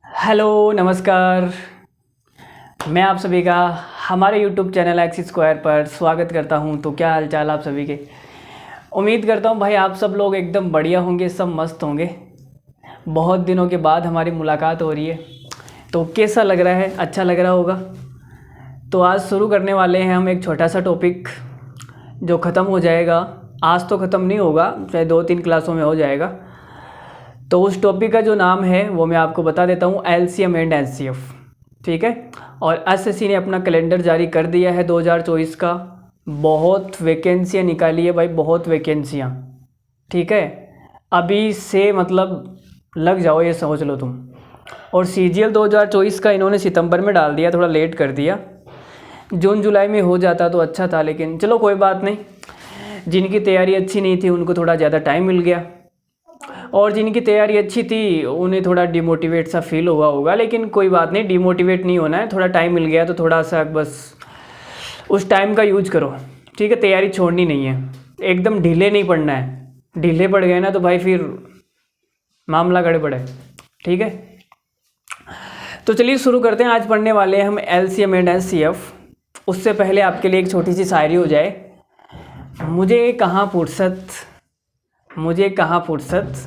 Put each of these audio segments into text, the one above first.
Hello, नमस्कार। मैं आप सभी का हमारे YouTube चैनल एक्स स्क्वायर पर स्वागत करता हूं। तो क्या हाल चाल आप सभी के। उम्मीद करता हूं भाई आप सब लोग एकदम बढ़िया होंगे, सब मस्त होंगे। बहुत दिनों के बाद हमारी मुलाकात हो रही है, तो कैसा लग रहा है? अच्छा लग रहा होगा। तो आज शुरू करने वाले हैं हम एक छोटा सा टॉपिक जो ख़त्म हो जाएगा। आज तो ख़त्म नहीं होगा, चाहे 2-3 क्लासों में हो जाएगा। तो उस टॉपिक का जो नाम है वो मैं आपको बता देता हूँ, LCM एंड HCF। ठीक है। और एसएससी ने अपना कैलेंडर जारी कर दिया है 2024 का। बहुत वैकेंसियाँ निकाली है भाई, बहुत वैकेंसियाँ। ठीक है। अभी से मतलब लग जाओ, ये समझ लो तुम। और CGL 2024 का इन्होंने सितंबर में डाल दिया, थोड़ा लेट कर दिया। जून जुलाई में हो जाता तो अच्छा था, लेकिन चलो कोई बात नहीं। जिनकी तैयारी अच्छी नहीं थी उनको थोड़ा ज़्यादा टाइम मिल गया, और जिनकी तैयारी अच्छी थी उन्हें थोड़ा डिमोटिवेट सा फील हुआ होगा। लेकिन कोई बात नहीं, डिमोटिवेट नहीं होना है। थोड़ा टाइम मिल गया तो थोड़ा सा बस उस टाइम का यूज करो। ठीक है। तैयारी छोड़नी नहीं है, एकदम ढीले नहीं पड़ना है। ढीले पड़ गए ना तो भाई फिर मामला गड़बड़ है। ठीक है। तो चलिए शुरू करते हैं। आज पढ़ने वाले हैं हम LCM एंड HCF। उससे पहले आपके लिए एक छोटी सी शायरी हो जाए। मुझे कहाँ फुर्सत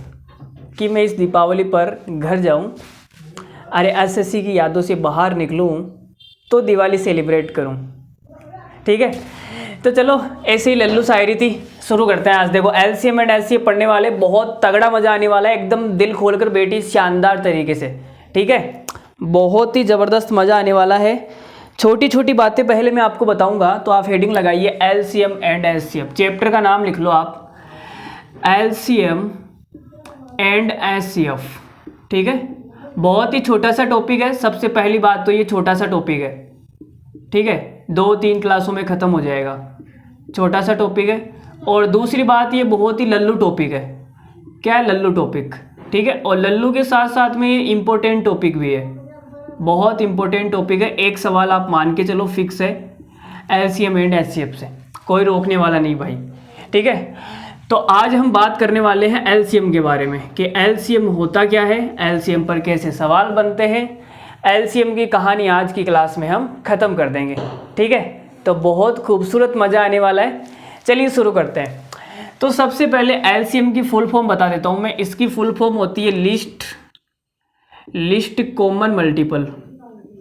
कि मैं इस दीपावली पर घर जाऊं। अरे एसएससी की यादों से बाहर निकलूं तो दिवाली सेलिब्रेट करूं। ठीक है। तो चलो ऐसे ही लल्लू शायरी थी, शुरू करते हैं। आज देखो LCM एंड HCF पढ़ने वाले, बहुत तगड़ा मज़ा आने वाला है। एकदम दिल खोलकर बेटी, शानदार तरीके से। ठीक है। बहुत ही ज़बरदस्त मज़ा आने वाला है। छोटी छोटी बातें पहले मैं आपको बताऊंगा, तो आप हेडिंग लगाइए LCM एंड HCF। चैप्टर का नाम लिख लो आप, LCM एंड HCF। ठीक है। बहुत ही छोटा सा टॉपिक है। सबसे पहली बात तो ये छोटा सा टॉपिक है। ठीक है। 2-3 क्लासों में ख़त्म हो जाएगा। छोटा सा टॉपिक है। और दूसरी बात, ये बहुत ही लल्लू टॉपिक है। क्या है? लल्लू टॉपिक। ठीक है। और लल्लू के साथ साथ में ये इम्पोर्टेंट टॉपिक भी है। बहुत इंपॉर्टेंट टॉपिक है। एक सवाल आप मान के चलो फिक्स है LCM एंड HCF से, कोई रोकने वाला नहीं भाई। ठीक है। तो आज हम बात करने वाले हैं LCM के बारे में कि LCM होता क्या है, LCM पर कैसे सवाल बनते हैं। LCM की कहानी आज की क्लास में हम ख़त्म कर देंगे। ठीक है। तो बहुत खूबसूरत मज़ा आने वाला है। चलिए शुरू करते हैं। तो सबसे पहले LCM की फुल फॉर्म बता देता हूँ मैं। इसकी फुल फॉर्म होती है लिस्ट कॉमन मल्टीपल।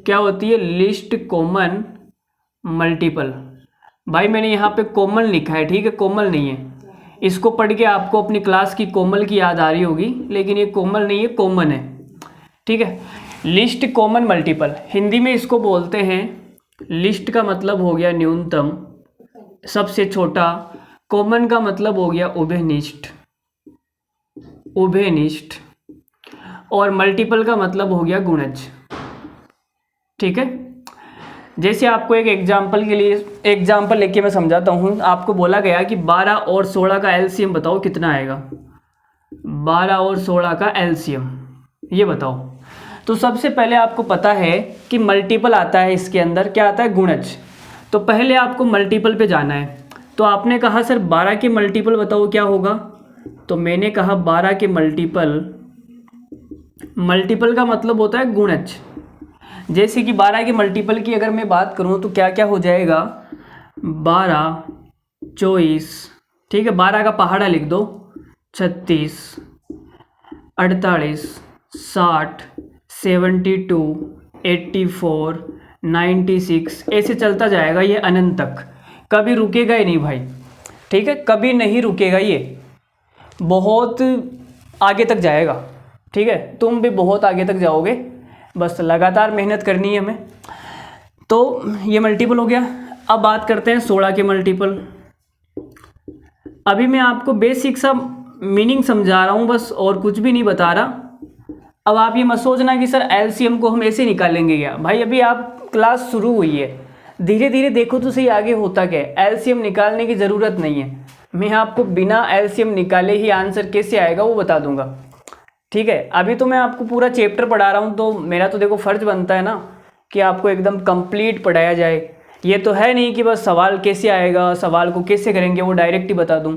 क्या होती है? List common multiple. भाई मैंने यहाँ पे कॉमन लिखा है, ठीक है, कोमल नहीं है। इसको पढ़ के आपको अपनी क्लास की कोमल की याद आ रही होगी, लेकिन ये कोमल नहीं है, कॉमन है। ठीक है। लिस्ट कॉमन मल्टीपल, हिंदी में इसको बोलते हैं, लिस्ट का मतलब हो गया न्यूनतम, सबसे छोटा। कॉमन का मतलब हो गया उभयनिष्ठ, और मल्टीपल का मतलब हो गया गुणज। ठीक है। जैसे आपको एक एग्जाम्पल लेके मैं समझाता हूँ। आपको बोला गया कि 12 और 16 का LCM बताओ कितना आएगा। 12 और 16 का LCM ये बताओ। तो सबसे पहले आपको पता है कि मल्टीपल आता है, इसके अंदर क्या आता है? गुणज। तो पहले आपको मल्टीपल पे जाना है। तो आपने कहा सर 12 के मल्टीपल बताओ क्या होगा। तो मैंने कहा 12 के मल्टीपल का मतलब होता है गुणज। जैसे कि 12 के मल्टीपल की अगर मैं बात करूं तो क्या क्या हो जाएगा? 12, 24, ठीक है, 12 का पहाड़ा लिख दो, 36, 48, 60, 72, 84, 96, ऐसे चलता जाएगा ये अनंत तक। कभी रुकेगा ही नहीं भाई। ठीक है। कभी नहीं रुकेगा, ये बहुत आगे तक जाएगा। ठीक है। तुम भी बहुत आगे तक जाओगे, बस लगातार मेहनत करनी है हमें। तो ये मल्टीपल हो गया। अब बात करते हैं 16 के मल्टीपल। अभी मैं आपको बेसिक सा मीनिंग समझा रहा हूँ बस, और कुछ भी नहीं बता रहा। अब आप ये मत सोचना कि सर LCM को हम ऐसे निकालेंगे क्या। भाई अभी आप क्लास शुरू हुई है, धीरे धीरे देखो तो सही आगे होता क्या है। LCM निकालने की ज़रूरत नहीं है। मैं आपको बिना LCM निकाले ही आंसर कैसे आएगा वो बता दूंगा। ठीक है। अभी तो मैं आपको पूरा चैप्टर पढ़ा रहा हूँ, तो मेरा तो देखो फ़र्ज बनता है ना कि आपको एकदम कंप्लीट पढ़ाया जाए। ये तो है नहीं कि बस सवाल कैसे आएगा, सवाल को कैसे करेंगे वो डायरेक्ट ही बता दूँ।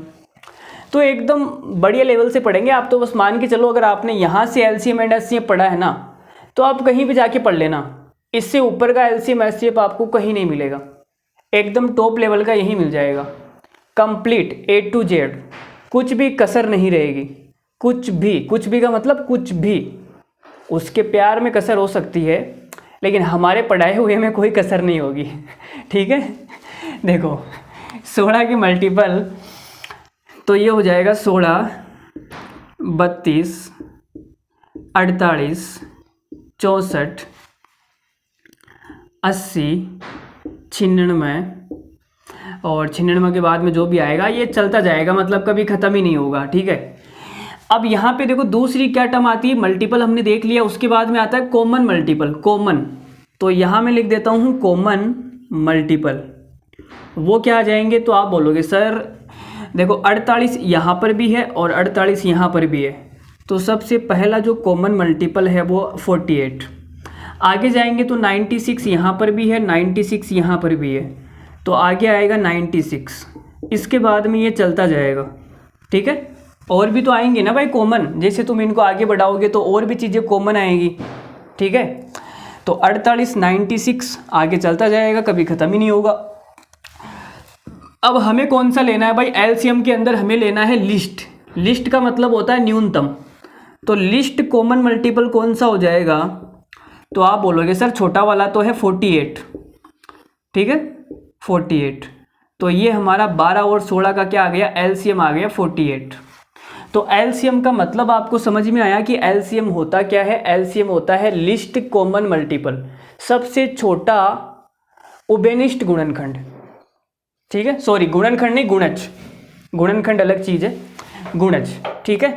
तो एकदम बढ़िया लेवल से पढ़ेंगे आप। तो बस मान के चलो, अगर आपने यहाँ से एलसीएम एंड एचसीएफ पढ़ा है ना, तो आप कहीं भी जाके पढ़ लेना, इससे ऊपर का एलसीएम एचसीएफ आपको कहीं नहीं मिलेगा, एकदम टॉप लेवल का यही मिल जाएगा, कंप्लीट A to Z, कुछ भी कसर नहीं रहेगी, कुछ भी का मतलब कुछ भी। उसके प्यार में कसर हो सकती है, लेकिन हमारे पढ़ाए हुए में कोई कसर नहीं होगी। ठीक है, देखो 16 की मल्टीपल तो ये हो जाएगा 16, 32, 48, 64, 80, 96, और 96 के बाद में जो भी आएगा ये चलता जाएगा, मतलब कभी ख़त्म ही नहीं होगा। ठीक है, अब यहाँ पे देखो दूसरी क्या टर्म आती है, मल्टीपल हमने देख लिया, उसके बाद में आता है कॉमन मल्टीपल, कॉमन। तो यहाँ मैं लिख देता हूँ कॉमन मल्टीपल। वो क्या आ जाएंगे, तो आप बोलोगे सर देखो 48 यहाँ पर भी है और 48 यहाँ पर भी है, तो सबसे पहला जो कॉमन मल्टीपल है वो 48। आगे जाएंगे तो 96 यहाँ पर भी है, 96 यहाँ पर भी है, तो आगे आएगा 96। इसके बाद में ये चलता जाएगा। ठीक है, और भी तो आएंगे ना भाई कॉमन, जैसे तुम इनको आगे बढ़ाओगे तो और भी चीज़ें कॉमन आएंगी। ठीक है, तो 48, 96 आगे चलता जाएगा, कभी ख़त्म ही नहीं होगा। अब हमें कौन सा लेना है भाई, एलसीएम के अंदर हमें लेना है लिस्ट। लिस्ट का मतलब होता है न्यूनतम, तो लिस्ट कॉमन मल्टीपल कौन सा हो जाएगा, तो आप बोलोगे सर छोटा वाला तो है 48। ठीक है, 48, तो ये हमारा 12 और 16 का क्या आ गया, एलसीएम आ गया 48। तो एलसीएम का मतलब आपको समझ में आया कि एलसीएम होता क्या है, एलसीएम होता है लिस्ट कॉमन मल्टीपल, सबसे छोटा उभयनिष्ठ गुणनखंड। ठीक है, सॉरी गुणनखंड नहीं, गुणज, गुणनखंड अलग चीज़ है, गुणज। ठीक है,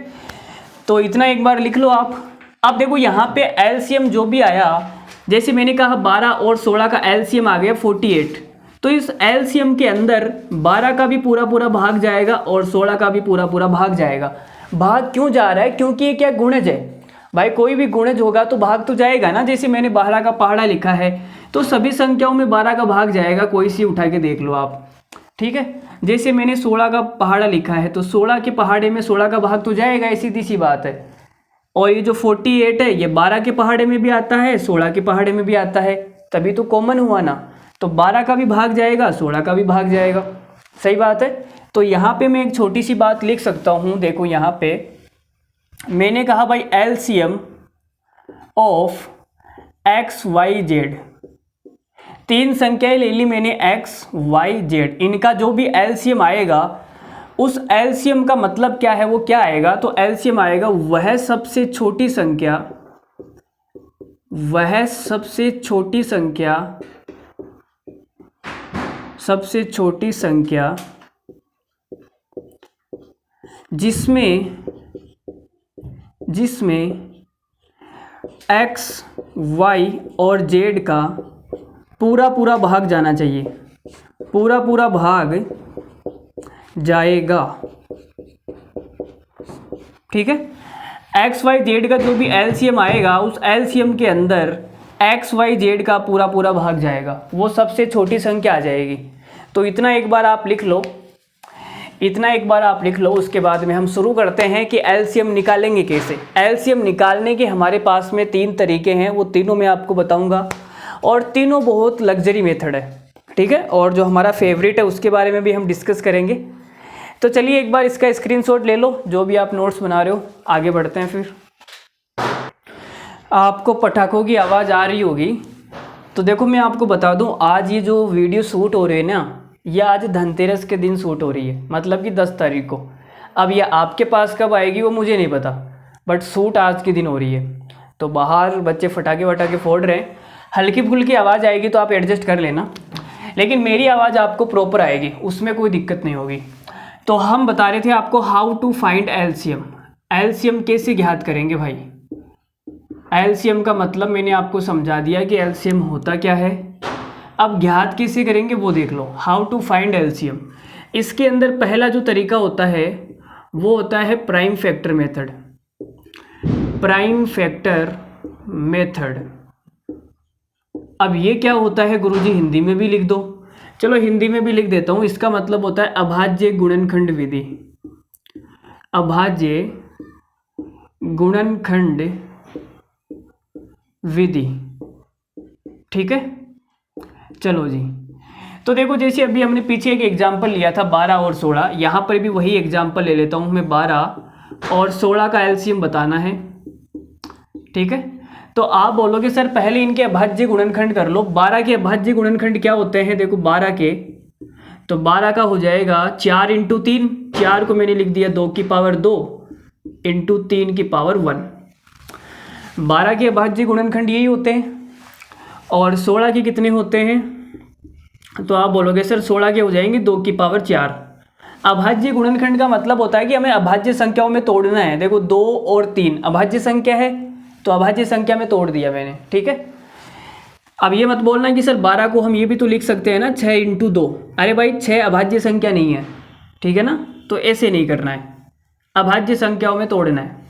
तो इतना एक बार लिख लो आप। अब देखो यहाँ पे एलसीएम जो भी आया, जैसे मैंने कहा 12 और 16 का एलसीएम आ गया 48, तो इस एलसीएम के अंदर 12 का भी पूरा पूरा भाग जाएगा और 16 का भी पूरा पूरा भाग जाएगा। भाग क्यों जा रहा है, क्योंकि ये क्या गुणज है भाई, कोई भी गुणज होगा तो भाग तो जाएगा ना। जैसे मैंने 12 का पहाड़ा लिखा है, तो सभी संख्याओं में 12 का भाग जाएगा, कोई सी उठा के देख लो आप। ठीक है, जैसे मैंने 16 का पहाड़ा लिखा है, तो 16 के पहाड़े में 16 का भाग तो जाएगा, सीधी सी बात है। और ये जो 48 है, ये 12 के पहाड़े में भी आता है, 16 के पहाड़े में भी आता है, तभी तो कॉमन हुआ ना। तो 12 का भी भाग जाएगा, 16 का भी भाग जाएगा, सही बात है। तो यहाँ पे मैं एक छोटी सी बात लिख सकता हूँ, देखो यहाँ पे मैंने कहा भाई LCM of x y z, तीन संख्याएं ले ली मैंने एक्स वाई जेड, इनका जो भी एलसीएम आएगा, उस एलसीएम का मतलब क्या है, वो क्या आएगा, तो एलसीएम आएगा वह सबसे छोटी संख्या, वह सबसे छोटी संख्या, सबसे छोटी संख्या जिसमें एक्स वाई और जेड का पूरा पूरा भाग जाना चाहिए, पूरा पूरा भाग जाएगा। ठीक है, एक्स वाई जेड का जो भी एलसीएम आएगा, उस एलसीएम के अंदर एक्स वाई जेड का पूरा पूरा भाग जाएगा, वो सबसे छोटी संख्या आ जाएगी। तो इतना एक बार आप लिख लो, इतना एक बार आप लिख लो। उसके बाद में हम शुरू करते हैं कि एलसीएम निकालेंगे कैसे। एलसीएम निकालने के हमारे पास में 3 तरीके हैं, वो तीनों मैं आपको बताऊंगा, और तीनों बहुत लग्जरी मेथड है। ठीक है, और जो हमारा फेवरेट है उसके बारे में भी हम डिस्कस करेंगे। तो चलिए एक बार इसका स्क्रीनशॉट ले लो, जो भी आप नोट्स बना रहे हो। आगे बढ़ते हैं। फिर आपको पटाखों की आवाज़ आ रही होगी, तो देखो मैं आपको बता दूं, आज ये जो वीडियो शूट हो रही है ना, ये आज धनतेरस के दिन शूट हो रही है, मतलब कि 10 तारीख को। अब ये आपके पास कब आएगी वो मुझे नहीं पता, बट शूट आज के दिन हो रही है। तो बाहर बच्चे फटाके वटाके फोड़ रहे हैं, हल्की फुल्की आवाज़ आएगी तो आप एडजस्ट कर लेना, लेकिन मेरी आवाज़ आपको प्रॉपर आएगी, उसमें कोई दिक्कत नहीं होगी। तो हम बता रहे थे आपको how to find LCM. LCM कैसे ज्ञात करेंगे भाई, एलसीएम का मतलब मैंने आपको समझा दिया कि एलसीएम होता क्या है। अब ज्ञात कैसे करेंगे वो देख लो, हाउ टू फाइंड एलसीएम। इसके अंदर पहला जो तरीका होता है वो होता है prime factor method. Prime factor method, अब ये क्या होता है गुरुजी, हिंदी में भी लिख दो। चलो हिंदी में भी लिख देता हूँ। इसका मतलब होता है अभाज्य गुणनखंड विधि। अभाज्य गुणनखंड विधि। ठीक है, चलो जी। तो देखो जैसे अभी हमने पीछे एक एग्जाम्पल लिया था 12 और 16, यहाँ पर भी वही एग्जाम्पल ले लेता हूँ मैं। 12 और 16 का एलसीएम बताना है। ठीक है, तो आप बोलोगे सर पहले इनके अभाज्य गुणनखंड कर लो। 12 के अभाज्य गुणनखंड क्या होते हैं? देखो 12 के, तो 12 का हो जाएगा 4 × 3, 4 को मैंने लिख दिया 2 की पावर 2 × 3 की पावर 1। 12 के अभाज्य गुणनखंड यही होते हैं। और 16 के कितने होते हैं? तो आप बोलोगे सर 16 के हो जाएंगे 2 की पावर 4। अभाज्य गुणनखंड का मतलब होता है कि हमें अभाज्य संख्याओं में तोड़ना है। देखो 2 और 3 अभाज्य संख्या है, तो अभाज्य संख्या में तोड़ दिया मैंने। ठीक है, अब ये मत बोलना कि सर 12 को हम ये भी तो लिख सकते हैं ना 6 × 2। अरे भाई 6 अभाज्य संख्या नहीं है, ठीक है ना, तो ऐसे नहीं करना है, अभाज्य संख्याओं में तोड़ना है।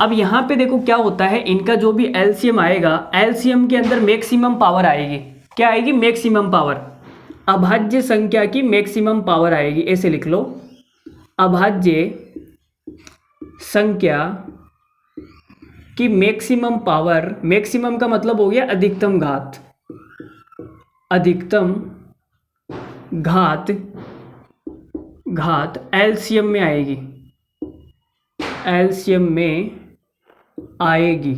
अब यहाँ पे देखो क्या होता है, इनका जो भी एलसीएम आएगा, एलसीएम के अंदर मैक्सिमम पावर आएगी। क्या आएगी? Maximum power. अभाज्य संख्या की मैक्सिमम पावर आएगी, ऐसे लिख लो, अभाज्य संख्या की मैक्सिमम पावर। मैक्सिमम का मतलब हो गया अधिकतम घात। अधिकतम घात एलसीएम में आएगी, एलसीएम में आएगी।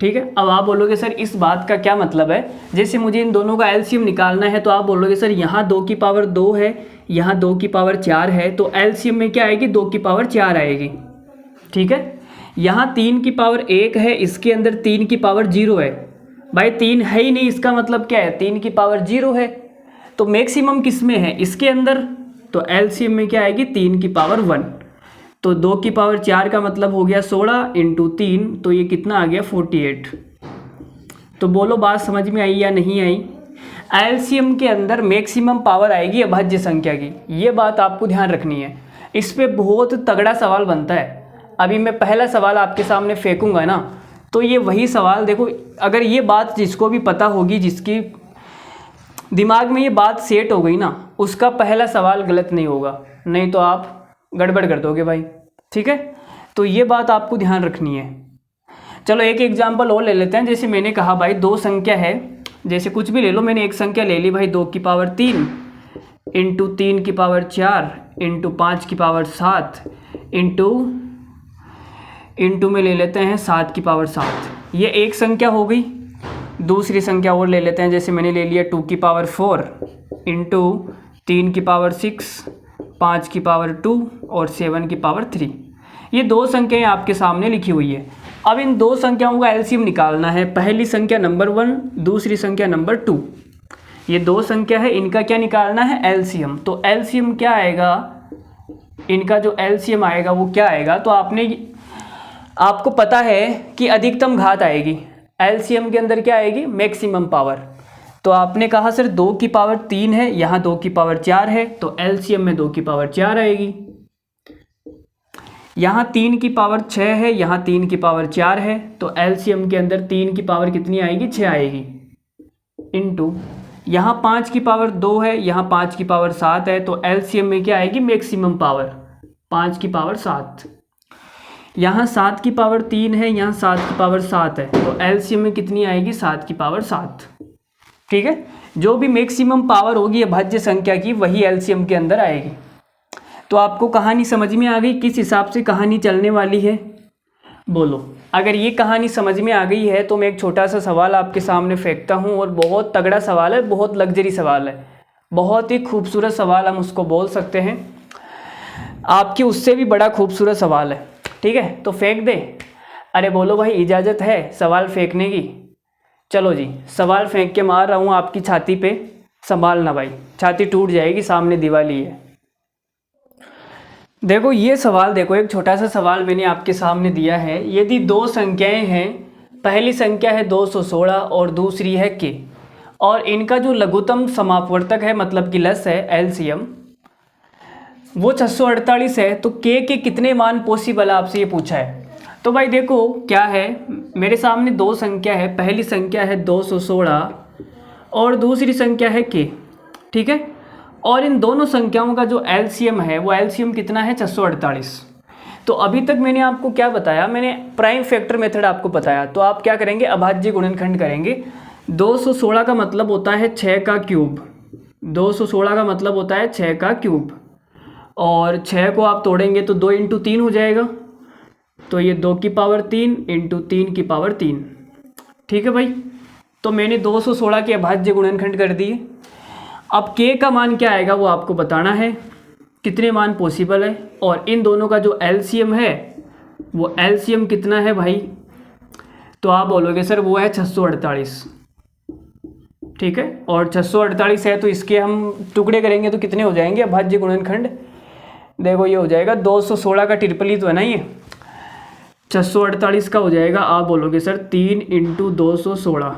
ठीक है, अब आप बोलोगे सर इस बात का क्या मतलब है? जैसे मुझे इन दोनों का एलसीएम निकालना है, तो आप बोलोगे सर यहाँ 2 की पावर 2 है, यहाँ 2 की पावर 4 है, तो एलसीएम में क्या आएगी? 2 की पावर 4 आएगी। ठीक है, यहाँ 3 की पावर 1 है, इसके अंदर 3 की पावर 0 है। भाई 3 है ही नहीं, इसका मतलब क्या है? 3 की पावर 0 है। तो मैक्सिमम किस में है? इसके अंदर। तो एलसीएम में क्या आएगी? 3 की पावर 1। तो 2 की पावर 4 का मतलब हो गया 16 × 3, तो ये कितना आ गया? 48। तो बोलो बात समझ में आई या नहीं आई? एलसीएम के अंदर मैक्सिमम पावर आएगी अभाज्य संख्या की, ये बात आपको ध्यान रखनी है। इस पे बहुत तगड़ा सवाल बनता है। अभी मैं पहला सवाल आपके सामने फेंकूंगा ना, तो ये वही सवाल देखो, अगर ये बात जिसको भी पता होगी, जिसकी दिमाग में ये बात सेट हो गई ना, उसका पहला सवाल गलत नहीं होगा, नहीं तो आप गड़बड़ कर दोगे भाई। ठीक है, तो ये बात आपको ध्यान रखनी है। चलो एक एग्जांपल और ले लेते हैं। जैसे मैंने कहा भाई 2 संख्या है, जैसे कुछ भी ले लो, मैंने एक संख्या ले ली भाई 2 की पावर 3 × 3 की पावर 4 × 5 की पावर 7 इंटू में ले लेते हैं 7 की पावर 7। ये एक संख्या हो गई। दूसरी संख्या और ले लेते हैं, जैसे मैंने ले लिया 2 की पावर 4 × 3 की पावर 6, 5 की पावर 2 और 7 की पावर 3। ये 2 संख्याएं आपके सामने लिखी हुई है। अब इन 2 संख्याओं का एलसीएम निकालना है। पहली संख्या नंबर 1, दूसरी संख्या नंबर 2। ये 2 संख्या है, इनका क्या निकालना है? एलसीएम। तो एलसीएम क्या आएगा? इनका जो एलसीएम आएगा वो क्या आएगा? तो आपको पता है कि अधिकतम घात आएगी। एलसीएम के अंदर क्या आएगी? Maximum power. तो आपने कहा सर 2 की पावर 3 है, यहाँ 2 की पावर 4 है, तो एलसीएम में 2 की पावर 4 आएगी। यहाँ 3 की पावर 6 है, यहाँ 3 की पावर 4 है, तो एलसीएम के अंदर 3 की पावर कितनी आएगी? 6 आएगी। इंटू यहाँ 5 की पावर 2 है, यहाँ 5 की पावर 7 है, तो एलसीएम में क्या आएगी? मैक्सिमम पावर 5 की पावर 7। यहाँ 7 की पावर 3 है, यहाँ 7 की पावर 7 है, तो एलसीएम में कितनी आएगी? 7 की पावर 7। ठीक है, जो भी मैक्सिमम पावर होगी अभाज्य संख्या की, वही एलसीएम के अंदर आएगी। तो आपको कहानी समझ में आ गई? किस हिसाब से कहानी चलने वाली है बोलो। अगर ये कहानी समझ में आ गई है तो मैं एक छोटा सा सवाल आपके सामने फेंकता हूँ, और बहुत तगड़ा सवाल है, बहुत लग्जरी सवाल है, बहुत ही खूबसूरत सवाल हम उसको बोल सकते हैं। आपके उससे भी बड़ा खूबसूरत सवाल है। ठीक है, तो फेंक दे। अरे बोलो भाई, इजाज़त है सवाल फेंकने की? चलो जी, सवाल फेंक के मार रहा हूँ आपकी छाती पे, संभालना भाई, छाती टूट जाएगी, सामने दिवाली है। देखो ये सवाल, देखो एक छोटा सा सवाल मैंने आपके सामने दिया है। यदि 2 संख्याएं हैं, पहली संख्या है 216 और दूसरी है k, और इनका जो लघुत्तम समापवर्तक है, मतलब कि लस है, एलसीएम, वो 648 है, तो k के कितने मान पॉसिबल है, आपसे ये पूछा है। तो भाई देखो क्या है, मेरे सामने 2 संख्या है, पहली संख्या है 216 और दूसरी संख्या है k। ठीक है, और इन दोनों संख्याओं का जो एलसीएम है वो एलसीएम कितना है 648। तो अभी तक मैंने आपको क्या बताया, मैंने प्राइम फैक्टर मेथड आपको बताया। तो आप क्या करेंगे, अभाज्य गुणनखंड करेंगे। 216 का मतलब होता है 6 का क्यूब, 216 का मतलब होता है 6 का क्यूब, और 6 को आप तोड़ेंगे तो 2 × 3 हो जाएगा, तो ये 2 की पावर 3 × 3 की पावर 3। ठीक है भाई, तो मैंने 216 के अभाज्य गुणनखंड कर दिए। अब k का मान क्या आएगा वो आपको बताना है, कितने मान पॉसिबल है, और इन दोनों का जो एलसीएम है वो एलसीएम कितना है भाई, तो आप बोलोगे सर वो है 648। ठीक है, और 648 है तो इसके हम टुकड़े करेंगे तो कितने हो जाएंगे अभाज्य गुणनखंड, देखो ये हो जाएगा 216 का ट्रिपल ही तो है ना, ये 648 का हो जाएगा, आप बोलोगे सर 3 × 216,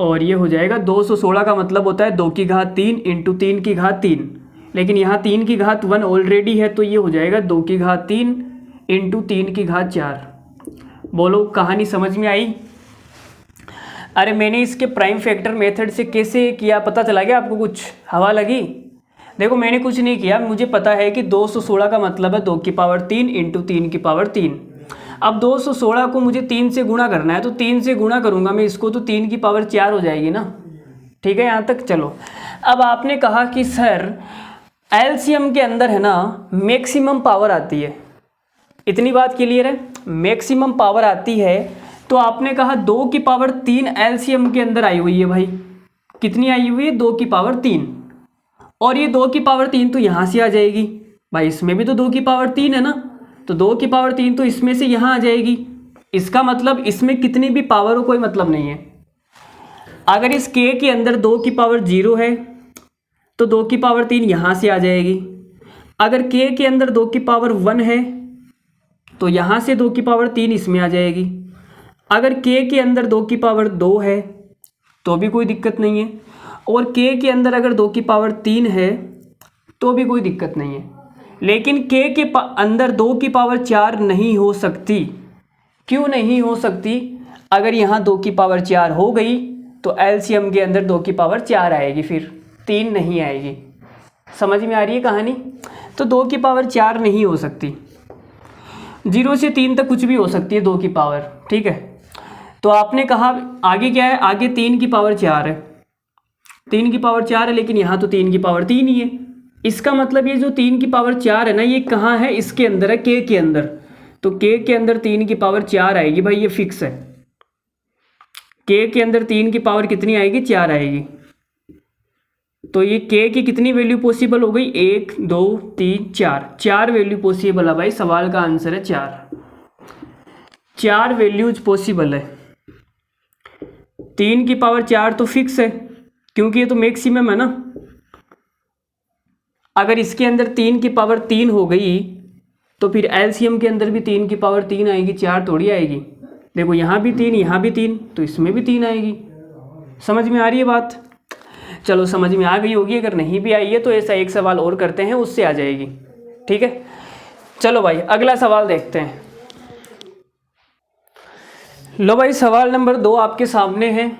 और ये हो जाएगा 216 का मतलब होता है 2 की घात 3 × 3 की घात 3, लेकिन यहाँ 3 की घात 1 ऑलरेडी है, तो ये हो जाएगा 2 की घात 3 × 3 की घात 4। बोलो कहानी समझ में आई? अरे मैंने इसके प्राइम फैक्टर मेथड से कैसे किया पता चला क्या आपको, कुछ हवा लगी? देखो मैंने कुछ नहीं किया, मुझे पता है कि 216 का मतलब है 2 की पावर 3 × 3 की पावर 3। अब 216 को मुझे 3 से गुणा करना है, तो 3 से गुणा करूंगा मैं इसको तो 3 की पावर 4 हो जाएगी ना। ठीक है, यहाँ तक चलो। अब आपने कहा कि सर एलसीएम के अंदर है ना मैक्सिमम पावर आती है, इतनी बात क्लियर है, मैक्सिमम पावर आती है। तो आपने कहा 2 की पावर 3 एलसीएम के अंदर आई हुई है भाई, कितनी आई हुई है 2 की पावर 3, और ये 2 की पावर 3 तो यहाँ से आ जाएगी भाई, इसमें भी तो 2 की पावर 3 है ना, तो 2 की पावर 3 तो इसमें से यहाँ आ जाएगी। इसका मतलब इसमें कितनी भी पावर हो कोई मतलब नहीं है। अगर इस k के अंदर 2 की पावर 0 है तो 2 की पावर 3 यहाँ से आ जाएगी। अगर k के अंदर 2 की पावर 1 है तो यहाँ से 2 की पावर 3 इसमें आ जाएगी। अगर k के अंदर 2 की पावर 2 है तो भी कोई दिक्कत नहीं है, और k के अंदर अगर 2 की पावर 3 है तो भी कोई दिक्कत नहीं है। लेकिन k के अंदर 2 की पावर 4 नहीं हो सकती। क्यों नहीं हो सकती? अगर यहाँ 2 की पावर 4 हो गई तो एलसीएम के अंदर 2 की पावर 4 आएगी, फिर 3 नहीं आएगी। समझ में आ रही है कहानी? तो 2 की पावर 4 नहीं हो सकती, 0 से 3 तक कुछ भी हो सकती है 2 की पावर। ठीक है, तो आपने कहा आगे क्या है, आगे 3 की पावर 4 है, 3 की पावर 4 है, लेकिन यहाँ तो 3 की पावर 3 ही है। इसका मतलब ये जो 3 की पावर 4 है ना, ये कहाँ है, इसके अंदर है, k के अंदर। तो k के अंदर 3 की पावर 4 आएगी भाई, ये फिक्स है। k के अंदर 3 की पावर कितनी आएगी, 4 आएगी। तो ये k की कितनी वैल्यू पॉसिबल हो गई, 1 2 3 4, 4 वैल्यू पॉसिबल है भाई। सवाल का आंसर है 4 वैल्यूज पॉसिबल है। 3 की पावर 4 तो फिक्स है क्योंकि ये तो मैक्सिमम है ना। अगर इसके अंदर 3 की पावर 3 हो गई तो फिर एलसीएम के अंदर भी 3 की पावर 3 आएगी, 4 थोड़ी आएगी। देखो यहाँ भी 3, यहाँ भी 3, तो इसमें भी 3 आएगी। समझ में आ रही है बात? चलो समझ में आ गई होगी, अगर नहीं भी आई है तो ऐसा एक सवाल और करते हैं, उससे आ जाएगी। ठीक है, चलो भाई अगला सवाल देखते हैं। लो भाई सवाल नंबर 2 आपके सामने है,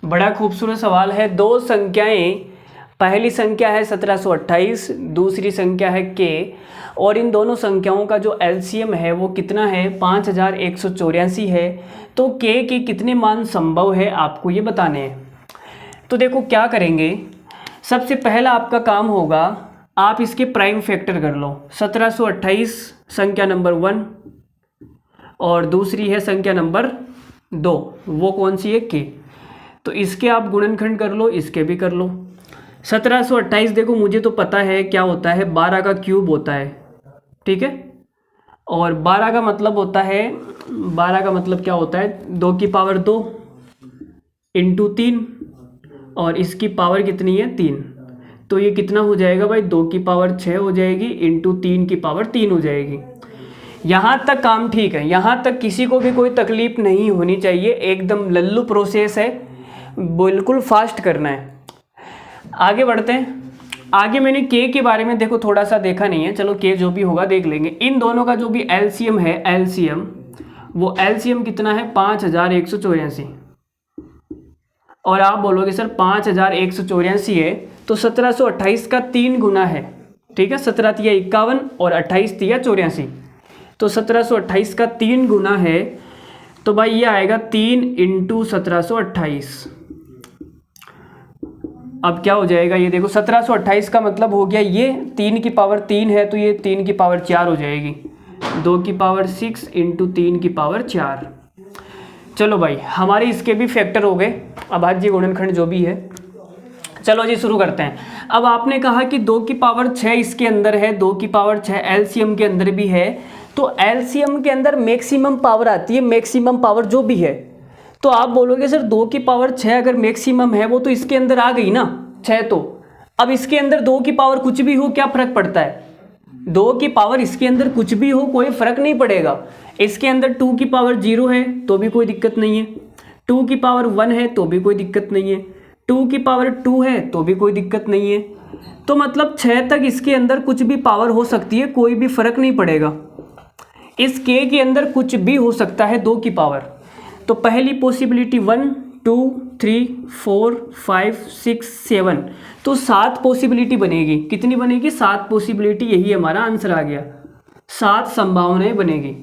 बड़ा खूबसूरत सवाल है। दो संख्याएं, पहली संख्या है 1728, दूसरी संख्या है k, और इन दोनों संख्याओं का जो एलसीएम है वो कितना है, 5184 है। तो k के कितने मान संभव है आपको ये बताने हैं। तो देखो क्या करेंगे, सबसे पहला आपका काम होगा आप इसके प्राइम फैक्टर कर लो। 1728 संख्या नंबर 1 और दूसरी है संख्या नंबर 2, वो कौन सी है, k। तो इसके आप गुणनखंड कर लो, इसके भी कर लो। 1728 देखो मुझे तो पता है क्या होता है, 12 का क्यूब होता है। ठीक है, और 12 का मतलब होता है, 12 का मतलब क्या होता है, 2 की पावर 2 × 3, और इसकी पावर कितनी है 3। तो ये कितना हो जाएगा भाई, 2 की पावर 6 हो जाएगी × 3 की पावर 3 हो जाएगी। यहाँ तक काम ठीक है, यहाँ तक किसी को भी कोई तकलीफ नहीं होनी चाहिए, एकदम लल्लू प्रोसेस है, बिल्कुल फास्ट करना है। आगे बढ़ते हैं। आगे मैंने k के बारे में देखो थोड़ा सा देखा नहीं है, चलो k जो भी होगा देख लेंगे। इन दोनों का जो भी एलसीएम है, एलसीएम वो एलसीएम कितना है, 5184। और आप बोलोगे सर 5184 है तो 1728 का 3 गुना है, ठीक है। 17 तिया 51 और 28 तिया 84, तो 1728 का 3 गुना है, तो भाई ये आएगा 3 इंटू 1728। अब क्या हो जाएगा, ये देखो 1728 का मतलब हो गया ये 3 की पावर 3 है, तो ये 3 की पावर 4 हो जाएगी, 2 की पावर 6 इंटू 3 की पावर 4। चलो भाई हमारे इसके भी फैक्टर हो गए, अभाज्य गुणनखंड जो भी है। चलो जी शुरू करते हैं। अब आपने कहा कि 2 की पावर 6 इसके अंदर है, 2 की पावर 6 एलसीएम के अंदर भी है, तो एलसीएम के अंदर मैक्सिमम पावर आती है, मैक्सिमम पावर जो भी है। तो आप बोलोगे सर 2 की पावर 6 अगर मैक्सिमम है वो तो इसके अंदर आ गई ना 6, तो अब इसके अंदर 2 की पावर कुछ भी हो क्या फ़र्क पड़ता है, 2 की पावर इसके अंदर कुछ भी हो कोई फ़र्क नहीं पड़ेगा। इसके अंदर 2 की पावर 0 है तो भी कोई दिक्कत नहीं है, 2 की पावर 1 है तो भी कोई दिक्कत नहीं है, 2 की पावर 2 है तो भी कोई दिक्कत नहीं है। तो मतलब 6 तक इसके अंदर कुछ भी पावर हो सकती है, कोई भी फ़र्क नहीं पड़ेगा। इस k के अंदर कुछ भी हो सकता है 2 की पावर। तो पहली पॉसिबिलिटी 1 2 3 4 5 6 7, तो 7 पॉसिबिलिटी बनेगी। कितनी बनेगी, 7 पॉसिबिलिटी, यही हमारा आंसर आ गया, 7 संभावनाएं बनेगी।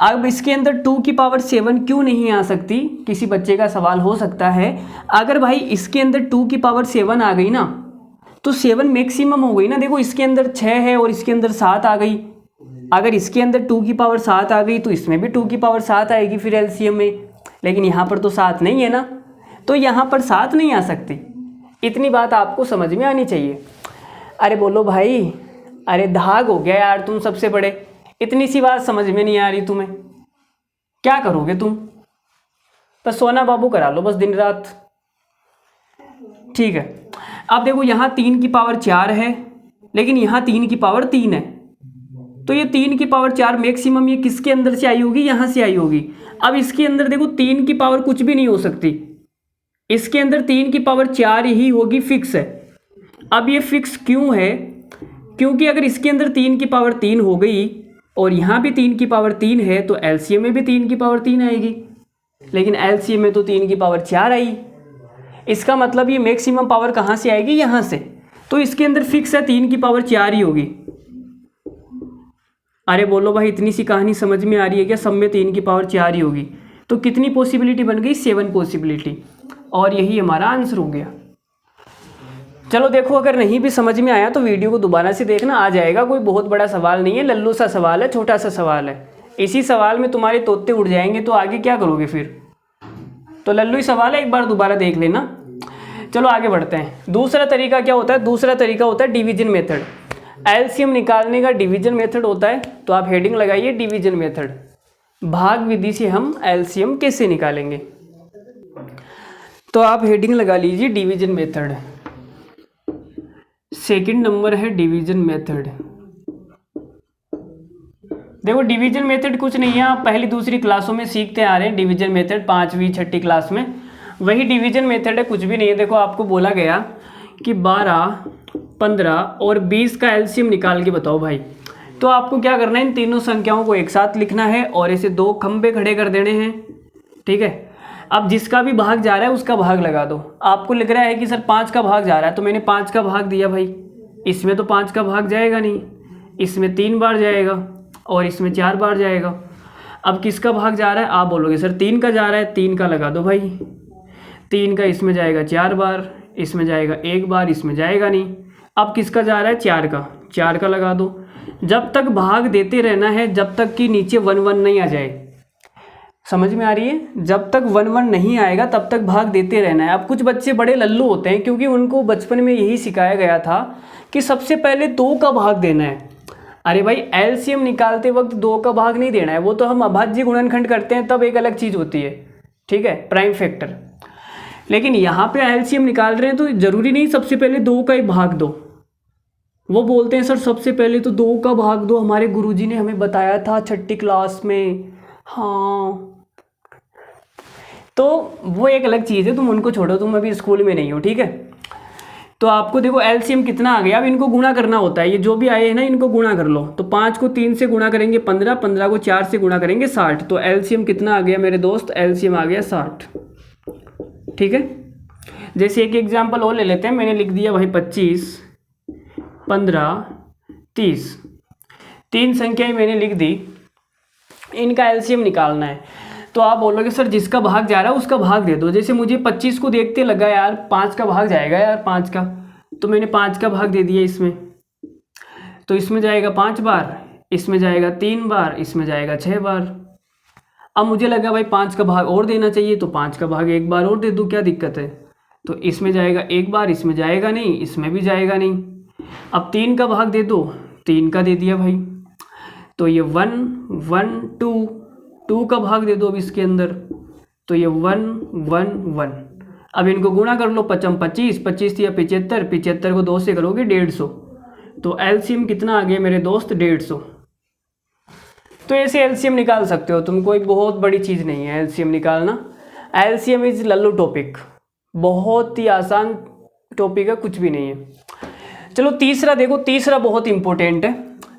अब इसके अंदर 2 की पावर 7 क्यों नहीं आ सकती, किसी बच्चे का सवाल हो सकता है। अगर भाई इसके अंदर 2 की पावर 7 आ गई ना तो 7 मैक्सिमम हो गई ना। देखो इसके अंदर 6 है और इसके अंदर 7 आ गई, अगर इसके अंदर 2 की पावर 7 आ गई तो इसमें भी 2 की पावर 7 आएगी फिर एलसीएम में, लेकिन यहाँ पर तो 7 नहीं है ना, तो यहाँ पर 7 नहीं आ सकती। इतनी बात आपको समझ में आनी चाहिए। अरे बोलो भाई, अरे धाग हो गया यार तुम सबसे बड़े, इतनी सी बात समझ में नहीं आ रही तुम्हें, क्या करोगे तुम, बस सोना बाबू करा लो बस दिन रात, ठीक है। अब देखो यहाँ 3 की पावर 4 है, लेकिन यहाँ 3 की पावर 3 है, तो ये 3 की पावर 4 मैक्सिमम ये किसके अंदर से आई होगी, यहाँ से आई होगी। अब इसके अंदर देखो 3 की पावर कुछ भी नहीं हो सकती, इसके अंदर 3 की पावर 4 ही होगी, फिक्स है। अब ये फिक्स क्यों है, क्योंकि अगर इसके अंदर 3 की पावर 3 हो गई और यहाँ भी 3 की पावर 3 है तो एलसीएम में भी 3 की पावर 3 आएगी, लेकिन एलसीएम में तो 3 की पावर 4 आई। इसका मतलब ये मैक्सिमम पावर कहाँ से आएगी, यहाँ से, तो इसके अंदर फिक्स है 3 की पावर 4 ही होगी। अरे बोलो भाई इतनी सी कहानी समझ में आ रही है क्या, सब में 3 की पावर 4 ही होगी। तो कितनी पॉसिबिलिटी बन गई, 7 पॉसिबिलिटी, और यही हमारा आंसर हो गया। चलो देखो अगर नहीं भी समझ में आया तो वीडियो को दोबारा से देखना, आ जाएगा, कोई बहुत बड़ा सवाल नहीं है, लल्लू सा सवाल है, छोटा सा सवाल है। इसी सवाल में तुम्हारे तोते उड़ जाएंगे तो आगे क्या करोगे फिर, तो लल्लू ही सवाल है, एक बार दोबारा देख लेना। चलो आगे बढ़ते हैं। दूसरा तरीका क्या होता है, दूसरा तरीका होता है डिवीजन मेथड। एलसीएम निकालने का डिवीजन मेथड होता है, तो आप हेडिंग लगाइए डिवीजन मेथड। भाग विधि से हम एलसीएम कैसे निकालेंगे, तो आप हेडिंग लगा लीजिए डिवीजन मेथड। सेकंड नंबर है डिवीजन मेथड। देखो डिवीजन मेथड कुछ नहीं है, आप पहली दूसरी क्लासों में सीखते आ रहे हैं डिवीजन मेथड, 5वीं 6ठी क्लास में वही डिवीजन मेथड है, कुछ भी नहीं है। देखो आपको बोला गया कि 12 15 और 20 का एलसीएम निकाल के बताओ भाई, तो आपको क्या करना है, इन तीनों संख्याओं को एक साथ लिखना है और ऐसे 2 खंबे खड़े कर देने हैं, ठीक है। अब जिसका भी भाग जा रहा है उसका भाग लगा दो। आपको लिख रहा है कि सर 5 का भाग जा रहा है, तो मैंने 5 का भाग दिया भाई, इसमें तो 5 का भाग जाएगा नहीं, इसमें 3 बार जाएगा और इसमें 4 बार जाएगा। अब किसका भाग जा रहा है, आप बोलोगे सर 3 का जा रहा है, 3 का लगा दो भाई, 3 का इसमें जाएगा 4 बार, इसमें जाएगा 1 बार, इसमें जाएगा नहीं। अब किसका जा रहा है, 4 का लगा दो। जब तक भाग देते रहना है जब तक कि नीचे 1 1 नहीं आ जाए, समझ में आ रही है, जब तक 1 1 नहीं आएगा तब तक भाग देते रहना है। अब कुछ बच्चे बड़े लल्लू होते हैं, क्योंकि उनको बचपन में यही सिखाया गया था कि सबसे पहले 2 का भाग देना है। अरे भाई एलसीएम निकालते वक्त 2 का भाग नहीं देना है, वो तो हम अभाज्य गुणनखंड करते हैं तब एक अलग चीज़ होती है, ठीक है, प्राइम फैक्टर। लेकिन यहाँ पे एलसीएम निकाल रहे हैं तो ज़रूरी नहीं सबसे पहले 2 का ही भाग दो। वो बोलते हैं सर सबसे पहले तो 2 का भाग दो, हमारे गुरुजी ने हमें बताया था 6ठी क्लास में। हाँ तो वो एक अलग चीज़ है, तुम उनको छोड़ो, तुम अभी स्कूल में नहीं हो, ठीक है। तो आपको देखो एलसीएम कितना आ गया, अब इनको गुणा करना होता है, ये जो भी आए हैं ना इनको गुणा कर लो। तो 5 को 3 से गुणा करेंगे 15, 15 को 4 से गुणा करेंगे 60। तो एलसीएम कितना आ गया मेरे दोस्त, एलसीएम आ गया 60, ठीक है। जैसे एक एग्जांपल और ले लेते हैं। मैंने लिख दिया भाई 25, 15, 30, 3 संख्याएं मैंने लिख दी, इनका एलसीएम निकालना है। तो आप बोलोगे सर जिसका भाग जा रहा है उसका भाग दे दो। जैसे मुझे 25 को देखते लगा यार 5 का भाग जाएगा यार 5 का, तो मैंने 5 का भाग दे दिया इसमें। तो इसमें जाएगा 5 बार, इसमें जाएगा 3 बार, इसमें जाएगा 6 बार। अब मुझे लगा भाई 5 का भाग और देना चाहिए, तो 5 का भाग एक बार और दे दूँ, क्या दिक्कत है। तो इसमें जाएगा एक बार, इसमें जाएगा नहीं, इसमें भी जाएगा नहीं। अब 3 का भाग दे दो, 3 का दे दिया भाई। तो ये 1 1 2, 2 का भाग दे दो अब इसके अंदर, तो ये 1 1 1। अब इनको गुणा कर लो, 5 25, 25 या 75, 75 को 2 से करोगे 150। तो एलसीएम कितना आ गया मेरे दोस्त, 150। तो ऐसे एलसीएम निकाल सकते हो तुम, कोई बहुत बड़ी चीज़ नहीं है एलसीएम निकालना। एलसीएम इज लल्लू टॉपिक, बहुत ही आसान टॉपिक है, कुछ भी नहीं है। चलो तीसरा देखो, तीसरा बहुत इंपॉर्टेंट है।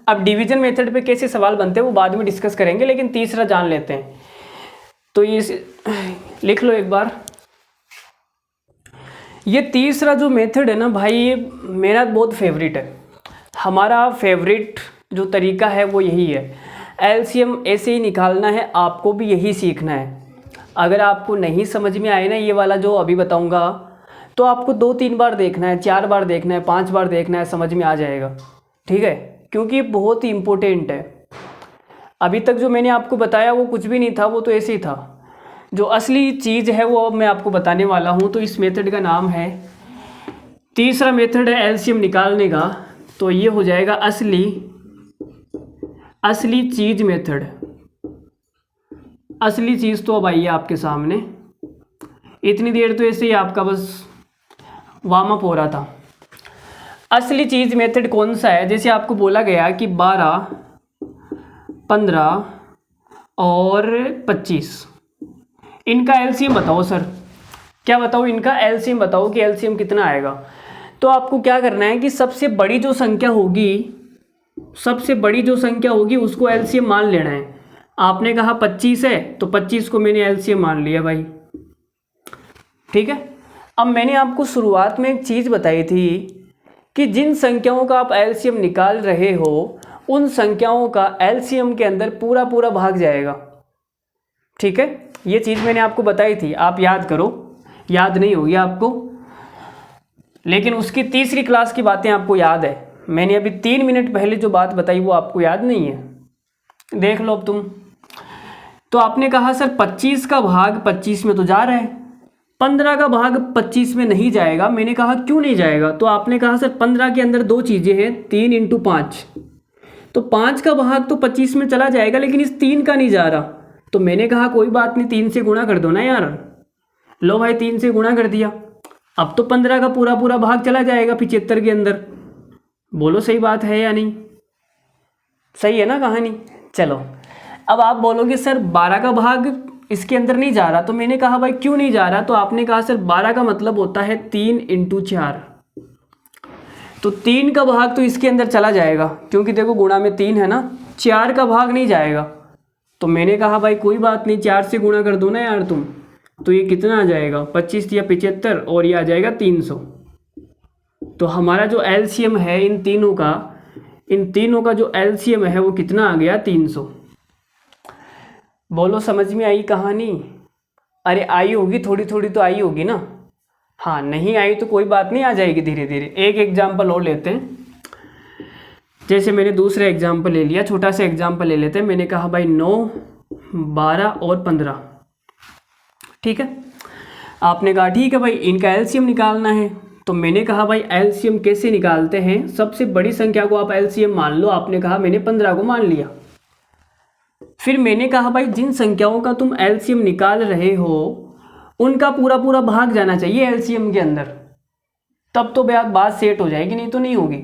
अब डिवीजन मेथड पे कैसे सवाल बनते हैं वो बाद में डिस्कस करेंगे, लेकिन तीसरा जान लेते हैं। तो ये लिख लो एक बार। ये तीसरा जो मेथड है ना भाई, ये मेरा बहुत फेवरेट है। हमारा फेवरेट जो तरीका है वो यही है। एलसीएम ऐसे ही निकालना है, आपको भी यही सीखना है। अगर आपको नहीं समझ में आए ना ये वाला जो अभी बताऊंगा, तो आपको 2-3 बार देखना है, 4 बार देखना है, 5 बार देखना है, समझ में आ जाएगा। ठीक है, क्योंकि ये बहुत ही इम्पोर्टेंट है। अभी तक जो मैंने आपको बताया वो कुछ भी नहीं था, वो तो ऐसे ही था। जो असली चीज़ है वो अब मैं आपको बताने वाला हूँ। तो इस मेथड का नाम है, तीसरा मेथड है एलसीएम निकालने का। तो ये हो जाएगा असली चीज़ मेथड। असली चीज़ तो अब आई है आपके सामने। इतनी देर तो ऐसे ही आपका बस वार्म अप हो रहा था। असली चीज़ मेथड कौन सा है, जैसे आपको बोला गया कि 12, 15 और 25, इनका एलसीएम बताओ सर। क्या बताओ, इनका एलसीएम बताओ कि एलसीएम कितना आएगा। तो आपको क्या करना है कि सबसे बड़ी जो संख्या होगी उसको एलसीएम मान लेना है। आपने कहा 25 है, तो 25 को मैंने एलसीएम मान लिया भाई। ठीक है। अब मैंने आपको शुरुआत में एक चीज़ बताई थी कि जिन संख्याओं का आप एलसीएम निकाल रहे हो उन संख्याओं का एलसीएम के अंदर पूरा पूरा भाग जाएगा। ठीक है, ये चीज़ मैंने आपको बताई थी, आप याद करो। याद नहीं होगी आपको, लेकिन उसकी तीसरी क्लास की बातें आपको याद है। मैंने अभी 3 मिनट पहले जो बात बताई वो आपको याद नहीं है, देख लो अब तुम। तो आपने कहा सर 25 का भाग 25 में तो जा रहा है, 15 का भाग 25 में नहीं जाएगा। मैंने कहा क्यों नहीं जाएगा, तो आपने कहा सर 15 के अंदर 2 चीज़ें हैं, 3 × 5, तो 5 का भाग तो 25 में चला जाएगा, लेकिन इस 3 का नहीं जा रहा। तो मैंने कहा कोई बात नहीं, 3 से गुणा कर दो ना यार। लो भाई 3 से गुणा कर दिया, अब तो 15 का पूरा पूरा भाग चला जाएगा 75 के अंदर। बोलो सही बात है या नहीं, सही है ना कहानी। चलो अब आप बोलोगे सर 12 का भाग इसके अंदर नहीं जा रहा। तो मैंने कहा भाई क्यों नहीं जा रहा, तो आपने कहा सर 12 का मतलब होता है 3 × 4, तो 3 का भाग तो इसके अंदर चला जाएगा, क्योंकि देखो गुणा में 3 है ना, 4 का भाग नहीं जाएगा। तो मैंने कहा भाई कोई बात नहीं, 4 से गुणा कर दो ना यार तुम। तो ये कितना आ जाएगा, 25 या 75, और ये आ जाएगा 300। तो हमारा जो एलसीएम है इन तीनों का जो एलसीएम है वो कितना आ गया, 300। बोलो समझ में आई कहानी। अरे आई होगी, थोड़ी थोड़ी तो आई होगी ना। हाँ, नहीं आई तो कोई बात नहीं, आ जाएगी धीरे धीरे। एक एग्जाम्पल और लेते हैं। जैसे मैंने दूसरा एग्जाम्पल ले लिया, छोटा सा एग्जाम्पल ले लेते हैं। मैंने कहा भाई 9, 12 और 15। ठीक है, आपने कहा ठीक है भाई इनका एलसीएम निकालना है। तो मैंने कहा भाई एलसीएम कैसे निकालते हैं, सबसे बड़ी संख्या को आप एलसीएम मान लो। आपने कहा मैंने 15 को मान लिया। फिर मैंने कहा भाई जिन संख्याओं का तुम एलसीएम निकाल रहे हो उनका पूरा पूरा भाग जाना चाहिए एलसीएम के अंदर, तब तो बात सेट हो जाएगी, नहीं तो नहीं होगी।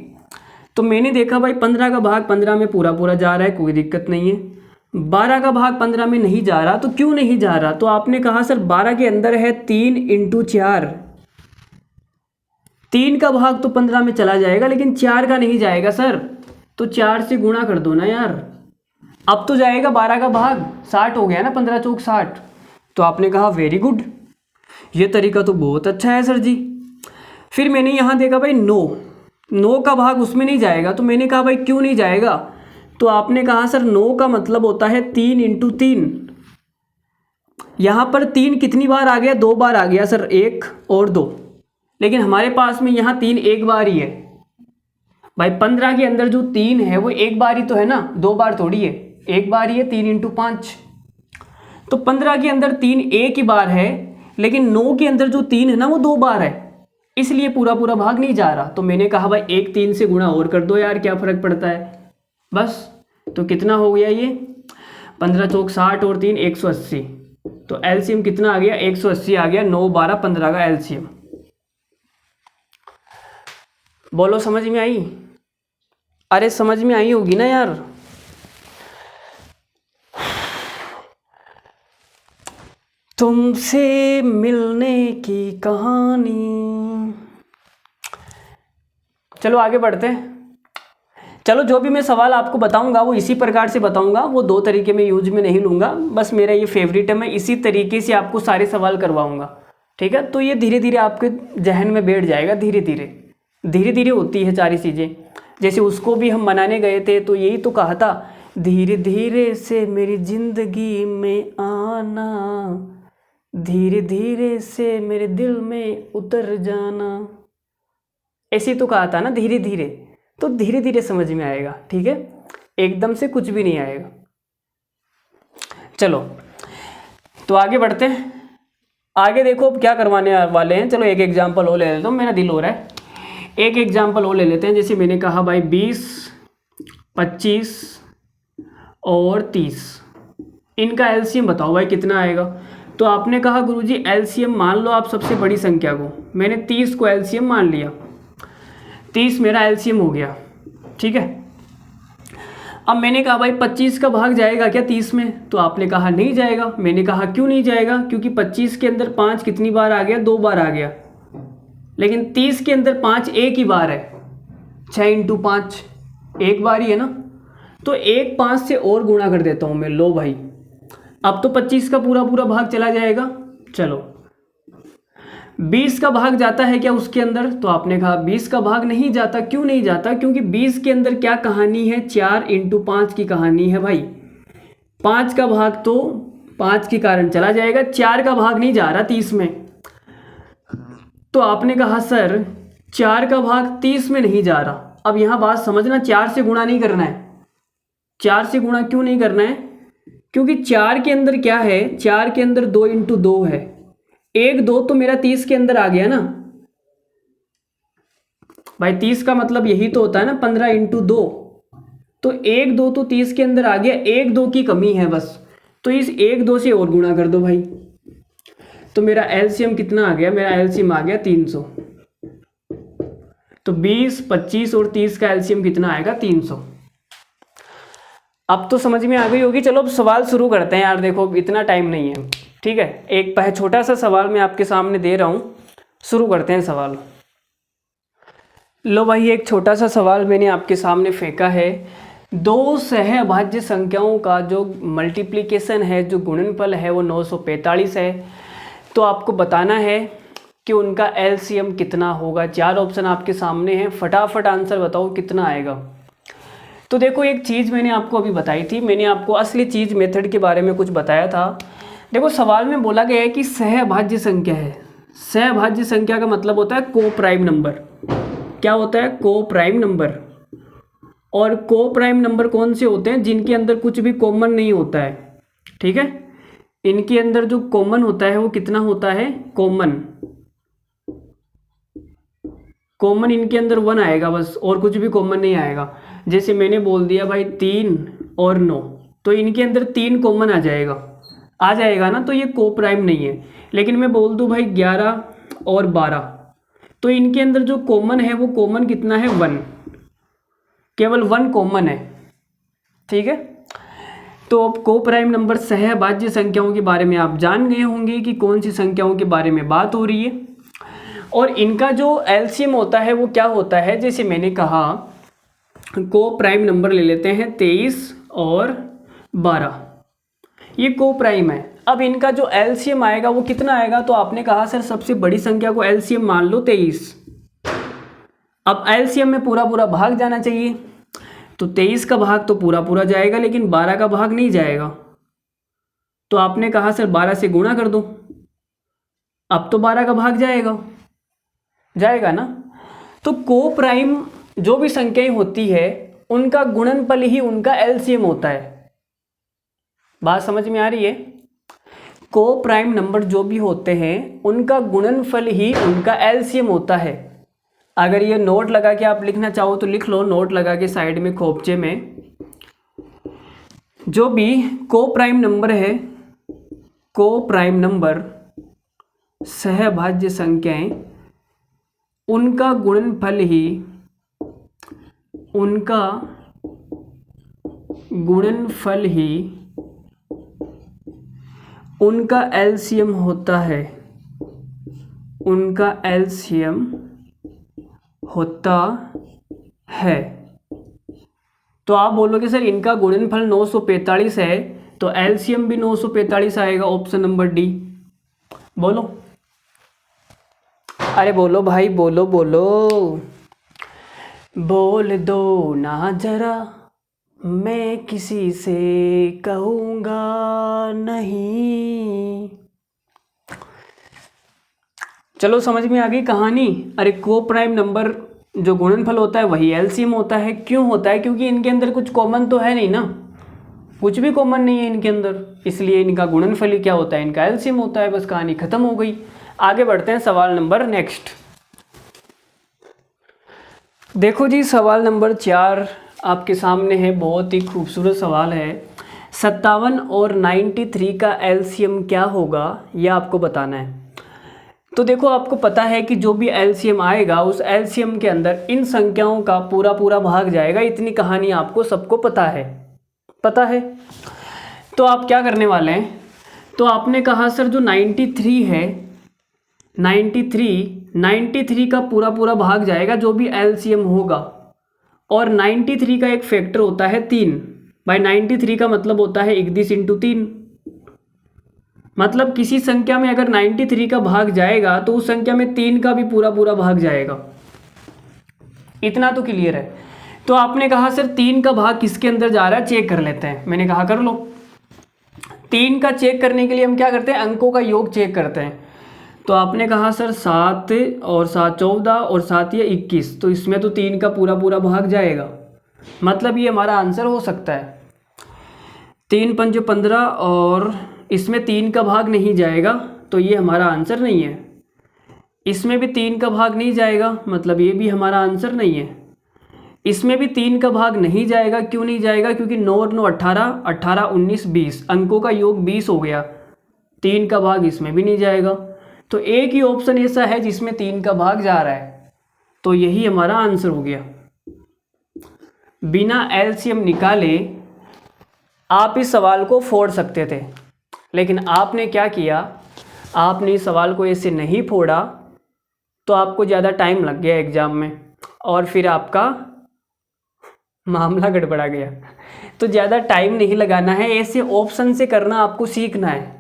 तो मैंने देखा भाई 15 का भाग 15 में पूरा पूरा जा रहा है, कोई दिक्कत नहीं है। 12 का भाग 15 में नहीं जा रहा, तो क्यों नहीं जा रहा, तो आपने कहा सर 12 के अंदर है 3 × 4, 3 का भाग तो 15 में चला जाएगा, लेकिन 4 का नहीं जाएगा सर। तो 4 से गुणा कर दो ना यार, अब तो जाएगा 12 का भाग, 60 हो गया ना, 15 × 4 = 60। तो आपने कहा वेरी गुड, ये तरीका तो बहुत अच्छा है सर जी। फिर मैंने यहाँ देखा भाई 9 का भाग उसमें नहीं जाएगा, तो मैंने कहा भाई क्यों नहीं जाएगा, तो आपने कहा सर 9 का मतलब होता है 3 × 3। यहाँ पर 3 कितनी बार आ गया, 2 बार आ गया सर, 1 और 2, लेकिन हमारे पास में यहाँ 3 एक बार ही है भाई। 15 के अंदर जो 3 है वो एक बार ही तो है ना, 2 बार थोड़ी है, एक बार ही है, 3 × 5। तो 15 के अंदर 3 एक ही बार है, लेकिन 9 के अंदर जो 3 है ना वो 2 बार है, इसलिए पूरा पूरा भाग नहीं जा रहा। तो मैंने कहा भाई 1 3 से गुणा और कर दो यार, क्या फ़र्क पड़ता है बस। तो कितना हो गया ये, 15 चौक 60 और 3 180। तो एलसीएम कितना आ गया, 180 आ गया, 9 12 15 का एलसीएम। बोलो समझ में आई? अरे समझ में आई होगी ना यार। तुमसे मिलने की कहानी। चलो आगे बढ़ते हैं। चलो जो भी मैं सवाल आपको बताऊंगा वो इसी प्रकार से बताऊंगा, वो 2 तरीके में यूज में नहीं लूँगा, बस मेरा ये फेवरेट है, मैं इसी तरीके से आपको सारे सवाल करवाऊंगा, ठीक है। तो ये धीरे धीरे आपके जहन में बैठ जाएगा, धीरे धीरे होती है सारी चीज़ें। जैसे उसको भी हम मनाने गए थे तो यही तो कहा था, धीरे धीरे से मेरी ज़िंदगी में आना, धीरे धीरे से मेरे दिल में उतर जाना, ऐसे तो कहा था ना, धीरे धीरे। तो धीरे धीरे समझ में आएगा, ठीक है, एकदम से कुछ भी नहीं आएगा। चलो तो आगे बढ़ते हैं। आगे देखो अब क्या करवाने वाले हैं। चलो एक एग्जांपल और ले लेता हूँ, मेरा दिल हो रहा है, एक एग्जांपल और ले लेते हैं। जैसे मैंने कहा भाई 20 25 और 30, इनका एलसीएम बताओ भाई कितना आएगा। तो आपने कहा गुरुजी एलसीएम मान लो आप सबसे बड़ी संख्या को, मैंने 30 को एलसीएम मान लिया, 30 मेरा एलसीएम हो गया, ठीक है। अब मैंने कहा भाई 25 का भाग जाएगा क्या 30 में, तो आपने कहा नहीं जाएगा। मैंने कहा क्यों नहीं जाएगा, क्योंकि 25 के अंदर 5 कितनी बार आ गया, 2 बार आ गया, लेकिन 30 के अंदर 5 एक ही बार है, 6 × 5 एक बार ही है ना। तो 1 5 से और गुणा कर देता हूँ मैं, लो भाई अब तो 25 का पूरा पूरा भाग चला जाएगा। चलो 20 का भाग जाता है क्या उसके अंदर, तो आपने कहा 20 का भाग नहीं जाता। क्यों नहीं जाता, क्योंकि 20 के अंदर क्या कहानी है, 4 × 5 की कहानी है भाई। 5 का भाग तो 5 के कारण चला जाएगा, 4 का भाग नहीं जा रहा 30 में। तो आपने कहा सर 4 का भाग 30 में नहीं जा रहा। अब यहाँ बात समझना, 4 से गुणा नहीं करना है। 4 से गुणा क्यों नहीं करना है, क्योंकि 4 के अंदर क्या है, 4 के अंदर 2 × 2 है, 1 2 तो मेरा 30 के अंदर आ गया ना भाई। 30 का मतलब यही तो होता है ना, 15 × 2, तो 1 2 तो 30 के अंदर आ गया, 1 2 की कमी है बस। तो इस 1 2 से और गुणा कर दो भाई, तो मेरा एलसीएम कितना आ गया, मेरा एलसीएम आ गया 300। तो 20 25 और 30 का एलसीएम कितना आएगा, 300। अब तो समझ में आ गई होगी। चलो अब सवाल शुरू करते हैं यार, देखो इतना टाइम नहीं है, ठीक है। एक छोटा सा सवाल मैं आपके सामने दे रहा हूँ, शुरू करते हैं सवाल। लो भाई एक छोटा सा सवाल मैंने आपके सामने फेंका है। 2 सहअभाज्य संख्याओं का जो मल्टीप्लिकेशन है, जो गुणनफल है वो 945 है। तो आपको बताना है कि उनका एलसीएम कितना होगा। 4 ऑप्शन आपके सामने हैं, फटाफट आंसर बताओ कितना आएगा। तो देखो एक चीज़ मैंने आपको अभी बताई थी, मैंने आपको असली चीज़ मेथड के बारे में कुछ बताया था। देखो सवाल में बोला गया है कि सहअभाज्य संख्या है। सहअभाज्य संख्या का मतलब होता है को प्राइम नंबर। क्या होता है, को प्राइम नंबर। और को प्राइम नंबर कौन से होते हैं, जिनके अंदर कुछ भी कॉमन नहीं होता है, ठीक है। इनके अंदर जो कॉमन होता है वो कितना होता है, कॉमन इनके अंदर 1 आएगा बस, और कुछ भी कॉमन नहीं आएगा। जैसे मैंने बोल दिया भाई 3 और 9, तो इनके अंदर 3 कॉमन आ जाएगा ना, तो ये को प्राइम नहीं है। लेकिन मैं बोल दूं भाई 11 और 12, तो इनके अंदर जो कॉमन है वो कॉमन कितना है, 1, केवल 1 कॉमन है, ठीक है। तो अब को प्राइम नंबर सहअभाज्य संख्याओं के बारे में आप जान गए होंगे कि कौन सी संख्याओं के बारे में बात हो रही है। और इनका जो एलसीएम होता है वो क्या होता है, जैसे मैंने कहा को प्राइम नंबर ले लेते हैं 23 और 12, ये को प्राइम है। अब इनका जो एलसीएम आएगा वो कितना आएगा, तो आपने कहा सर सबसे बड़ी संख्या को एलसीएम मान लो 23। अब एलसीएम में पूरा पूरा भाग जाना चाहिए, तो 23 का भाग तो पूरा पूरा जाएगा लेकिन 12 का भाग नहीं जाएगा। तो आपने कहा सर 12 से गुणा कर दो, अब तो 12 का भाग जाएगा ना। तो को प्राइम जो भी संख्याएं होती है उनका गुणनफल ही उनका एलसीएम होता है। बात समझ में आ रही है? को प्राइम नंबर जो भी होते हैं उनका गुणनफल ही उनका एलसीएम होता है। अगर ये नोट लगा के आप लिखना चाहो तो लिख लो, नोट लगा के साइड में खोपचे में। जो भी को प्राइम नंबर है, को प्राइम नंबर सहभाज्य संख्याएं, उनका गुणनफल ही उनका एलसीएम होता है, उनका एलसीएम होता है। तो आप बोलोगे सर इनका गुणनफल 945 है तो एलसीएम भी 945 आएगा, ऑप्शन नंबर डी। बोलो, अरे बोलो भाई, बोलो बोल दो ना जरा, मैं किसी से कहूँगा नहीं। चलो समझ में आ गई कहानी। अरे को प्राइम नंबर जो गुणनफल होता है वही एलसीएम होता है। क्यों होता है? क्योंकि इनके अंदर कुछ कॉमन तो है नहीं ना, कुछ भी कॉमन नहीं है इनके अंदर, इसलिए इनका गुणनफल ही क्या होता है, इनका एलसीएम होता है। बस कहानी खत्म हो गई। आगे बढ़ते हैं सवाल नंबर नेक्स्ट। देखो जी, सवाल नंबर 4 आपके सामने है, बहुत ही खूबसूरत सवाल है। 57 और 93 का एलसीएम क्या होगा यह आपको बताना है। तो देखो, आपको पता है कि जो भी एलसीएम आएगा उस एलसीएम के अंदर इन संख्याओं का पूरा पूरा भाग जाएगा। इतनी कहानी आपको सबको पता है। तो आप क्या करने वाले हैं, तो आपने कहा सर जो 93 है, 93 का पूरा पूरा भाग जाएगा जो भी एलसीएम होगा। और 93 का एक फैक्टर होता है 3। भाई 93 का मतलब होता है 1/3। मतलब किसी संख्या में अगर 93 का भाग जाएगा तो उस संख्या में 3 का भी पूरा पूरा भाग जाएगा। इतना तो क्लियर है। तो आपने कहा सर 3 का भाग किसके अंदर जा रहा है, चेक कर लेते हैं। मैंने कहा कर लो। 3 का चेक करने के लिए हम क्या करते हैं, अंकों का योग चेक करते हैं। तो आपने कहा सर 7 और 7 14 और 7 या 21, तो इसमें तो 3 का पूरा पूरा भाग जाएगा। मतलब ये हमारा आंसर हो सकता है। 3 5 15 और इसमें 3 का भाग नहीं जाएगा, तो ये हमारा आंसर नहीं है। इसमें भी 3 का भाग नहीं जाएगा, मतलब ये भी हमारा आंसर नहीं है। इसमें भी 3 का भाग नहीं जाएगा। क्यों नहीं जाएगा? क्योंकि 9 और 9 18, 18 19 20, अंकों का योग 20 हो गया। 3 का भाग इसमें भी नहीं जाएगा। तो एक ही ऑप्शन ऐसा है जिसमें 3 का भाग जा रहा है, तो यही हमारा आंसर हो गया। बिना एलसीएम निकाले आप इस सवाल को फोड़ सकते थे, लेकिन आपने क्या किया, आपने इस सवाल को ऐसे नहीं फोड़ा, तो आपको ज़्यादा टाइम लग गया एग्ज़ाम में और फिर आपका मामला गड़बड़ा गया। तो ज़्यादा टाइम नहीं लगाना है, ऐसे ऑप्शन से करना आपको सीखना है।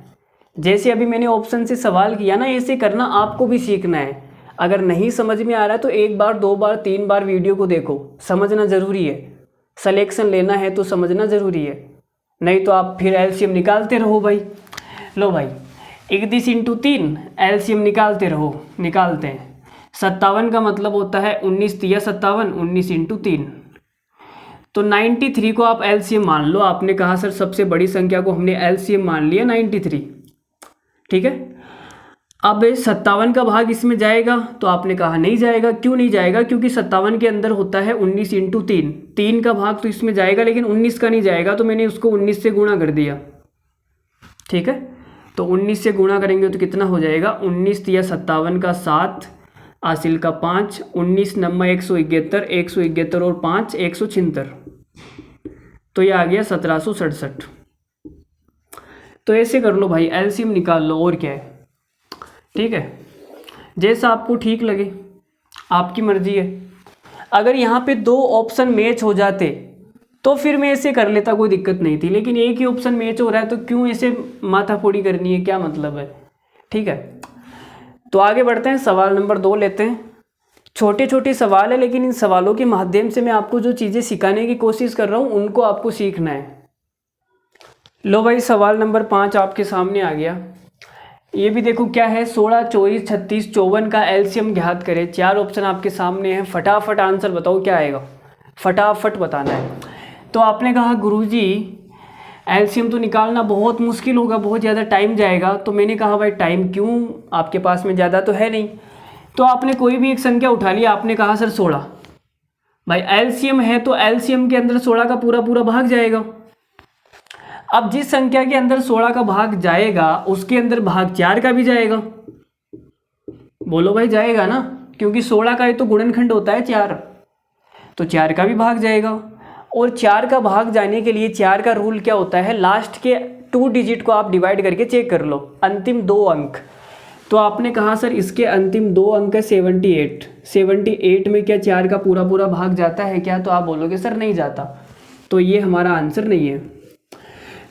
जैसे अभी मैंने ऑप्शन से सवाल किया ना, ऐसे करना आपको भी सीखना है। अगर नहीं समझ में आ रहा है तो 1 बार 2 बार 3 बार वीडियो को देखो, समझना ज़रूरी है। सिलेक्शन लेना है तो समझना ज़रूरी है, नहीं तो आप फिर एलसीएम निकालते रहो भाई। लो भाई 1/3 एलसीएम निकालते रहो, निकालते हैं। 57 का मतलब होता है 19 तिया 57, 19 × 3। तो 93 को आप एलसीएम मान लो। आपने कहा सर सबसे बड़ी संख्या को हमने एलसीएम मान लिया 93, ठीक है। अब 57 का भाग इसमें जाएगा, तो आपने कहा नहीं जाएगा। क्यों नहीं जाएगा? क्योंकि 57 के अंदर होता है 19 × 3। 3 का भाग तो इसमें जाएगा लेकिन 19 का नहीं जाएगा, तो मैंने उसको 19 से गुणा कर दिया, ठीक है। तो 19 से गुणा करेंगे तो कितना हो जाएगा, 19 तिया 57 का 7, हासिल का 5, 19 नम्मा 171, 171 और 5 176, तो ये आ गया 1767। तो ऐसे कर लो भाई, एलसीएम निकाल लो, और क्या है, ठीक है। जैसा आपको ठीक लगे, आपकी मर्जी है। अगर यहाँ पे 2 ऑप्शन मैच हो जाते तो फिर मैं ऐसे कर लेता, कोई दिक्कत नहीं थी। लेकिन एक ही ऑप्शन मैच हो रहा है तो क्यों ऐसे माथाफोड़ी करनी है, क्या मतलब है। ठीक है, तो आगे बढ़ते हैं, सवाल नंबर 2 लेते हैं। छोटे छोटे सवाल है, लेकिन इन सवालों के माध्यम से मैं आपको जो चीज़ें सिखाने की कोशिश कर रहा हूँ उनको आपको सीखना है। लो भाई, सवाल नंबर 5 आपके सामने आ गया। ये भी देखो क्या है, 16, 24, 36, 54 का एलसीएम ज्ञात करें। 4 ऑप्शन आपके सामने हैं, फटाफट आंसर बताओ क्या आएगा, फटाफट बताना है। तो आपने कहा गुरुजी एलसीएम तो निकालना बहुत मुश्किल होगा, बहुत ज़्यादा टाइम जाएगा। तो मैंने कहा भाई टाइम क्यों, आपके पास में ज़्यादा तो है नहीं। तो आपने कोई भी एक संख्या उठा लिया, आपने कहा सर 16। भाई एलसीएम है तो एलसीएम के अंदर 16 का पूरा पूरा भाग जाएगा। अब जिस संख्या के अंदर 16 का भाग जाएगा उसके अंदर भाग 4 का भी जाएगा। बोलो भाई जाएगा ना, क्योंकि 16 का ही तो गुणनखंड होता है 4, तो 4 का भी भाग जाएगा। और 4 का भाग जाने के लिए 4 का रूल क्या होता है, लास्ट के 2 डिजिट को आप डिवाइड करके चेक कर लो, अंतिम 2 अंक। तो आपने कहा सर इसके अंतिम 2 अंक है 78। 78 में क्या 4 का पूरा पूरा भाग जाता है क्या, तो आप बोलोगे सर नहीं जाता, तो ये हमारा आंसर नहीं है।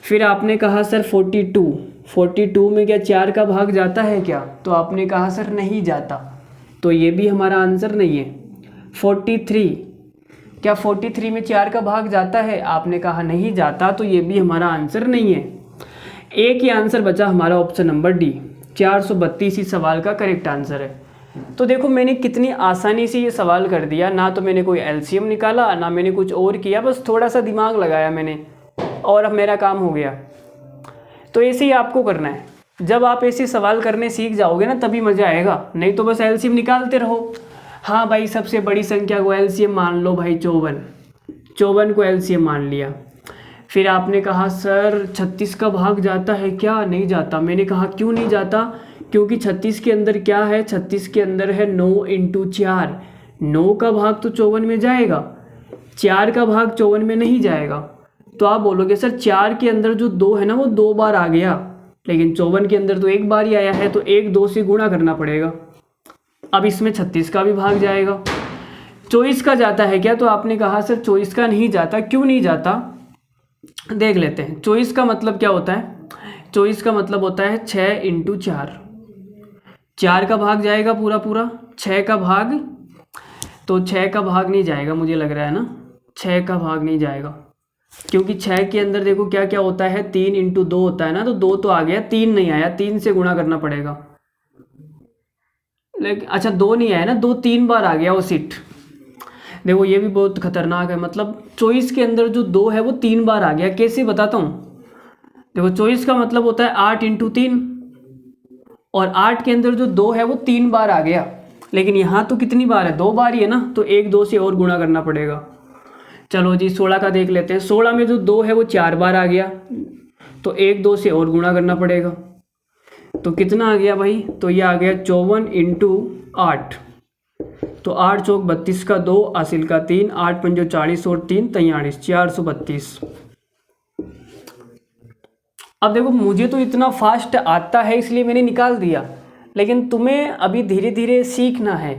फिर आपने कहा सर 42 में क्या 4 का भाग जाता है क्या, तो आपने कहा सर नहीं जाता, तो ये भी हमारा आंसर नहीं है। 43, क्या 43 में 4 का भाग जाता है, आपने कहा नहीं जाता, तो ये भी हमारा आंसर नहीं है। एक ही आंसर बचा हमारा, ऑप्शन नंबर डी, 432 इस सवाल का करेक्ट आंसर है। तो देखो मैंने कितनी आसानी से ये सवाल कर दिया, ना तो मैंने कोई एलसीएम निकाला ना मैंने कुछ और किया, बस थोड़ा सा दिमाग लगाया मैंने और अब मेरा काम हो गया। तो ऐसे ही आपको करना है, जब आप ऐसे सवाल करने सीख जाओगे ना तभी मज़ा आएगा, नहीं तो बस एलसीएम निकालते रहो। हाँ भाई, सबसे बड़ी संख्या को एलसीएम मान लो भाई 54 को एलसीएम मान लिया। फिर आपने कहा सर 36 का भाग जाता है क्या, नहीं जाता। मैंने कहा क्यों नहीं जाता, क्योंकि 36 के अंदर क्या है, 36 के अंदर है 9 × 4। 9 का भाग तो 54 में जाएगा, 4 का भाग 54 में नहीं जाएगा। तो आप बोलोगे सर 4 के अंदर जो 2 है ना वो 2 बार आ गया, लेकिन 54 के अंदर तो 1 बार ही आया है, तो 1 2 से गुणा करना पड़ेगा। अब इसमें 36 का भी भाग जाएगा। 24 का जाता है क्या, तो आपने कहा सर 24 का नहीं जाता। क्यों नहीं जाता, देख लेते हैं। 24 का मतलब क्या होता है, 24 का मतलब होता है 6 × 4। 4 का भाग जाएगा पूरा पूरा, 6 का भाग, तो 6 का भाग नहीं जाएगा मुझे लग रहा है ना, 6 का भाग नहीं जाएगा, क्योंकि 6 के अंदर देखो क्या क्या होता है, 3 × 2 होता है ना, तो 2 तो आ गया, 3 नहीं आया, 3 से गुणा करना पड़ेगा। लेकिन अच्छा 2 नहीं आया ना, 2 3 बार आ गया वो सीट। देखो ये भी बहुत खतरनाक है, मतलब 24 के अंदर जो 2 है वो 3 बार आ गया। कैसे बताता हूँ, देखो 24 का मतलब होता है 8 × 3, और 8 के अंदर जो 2 है वो 3 बार आ गया, लेकिन यहाँ तो कितनी बार है, 2 बार ही है ना, तो 1 2 से और गुणा करना पड़ेगा। चलो जी 16 का देख लेते हैं। 16 में जो 2 है वो 4 बार आ गया, तो 1 2 से और गुणा करना पड़ेगा। तो कितना आ गया भाई, तो ये आ गया 54 × 8, तो 8 चौक 32 का 2, हासिल का 3, 8 पंजो 40 और 3 43, 432। अब देखो मुझे तो इतना फास्ट आता है इसलिए मैंने निकाल दिया, लेकिन तुम्हें अभी धीरे धीरे सीखना है,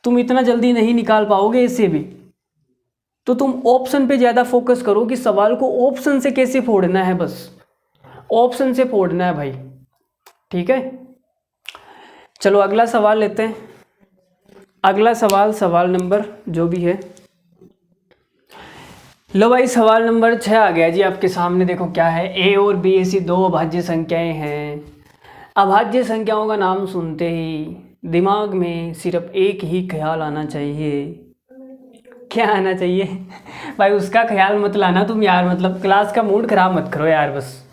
तुम इतना जल्दी नहीं निकाल पाओगे इससे भी। तो तुम ऑप्शन पे ज़्यादा फोकस करो कि सवाल को ऑप्शन से कैसे फोड़ना है, बस ऑप्शन से फोड़ना है भाई, ठीक है। चलो अगला सवाल लेते हैं। अगला सवाल, सवाल नंबर जो भी है, लो भाई सवाल नंबर 6 आ गया जी आपके सामने। देखो क्या है, ए और बी ऐसी 2 अभाज्य संख्याएं हैं। अभाज्य संख्याओं का नाम सुनते ही दिमाग में सिर्फ एक ही ख्याल आना चाहिए। क्या आना चाहिए भाई, उसका ख्याल मत लाना तुम यार, मतलब क्लास का मूड खराब मत करो यार। बस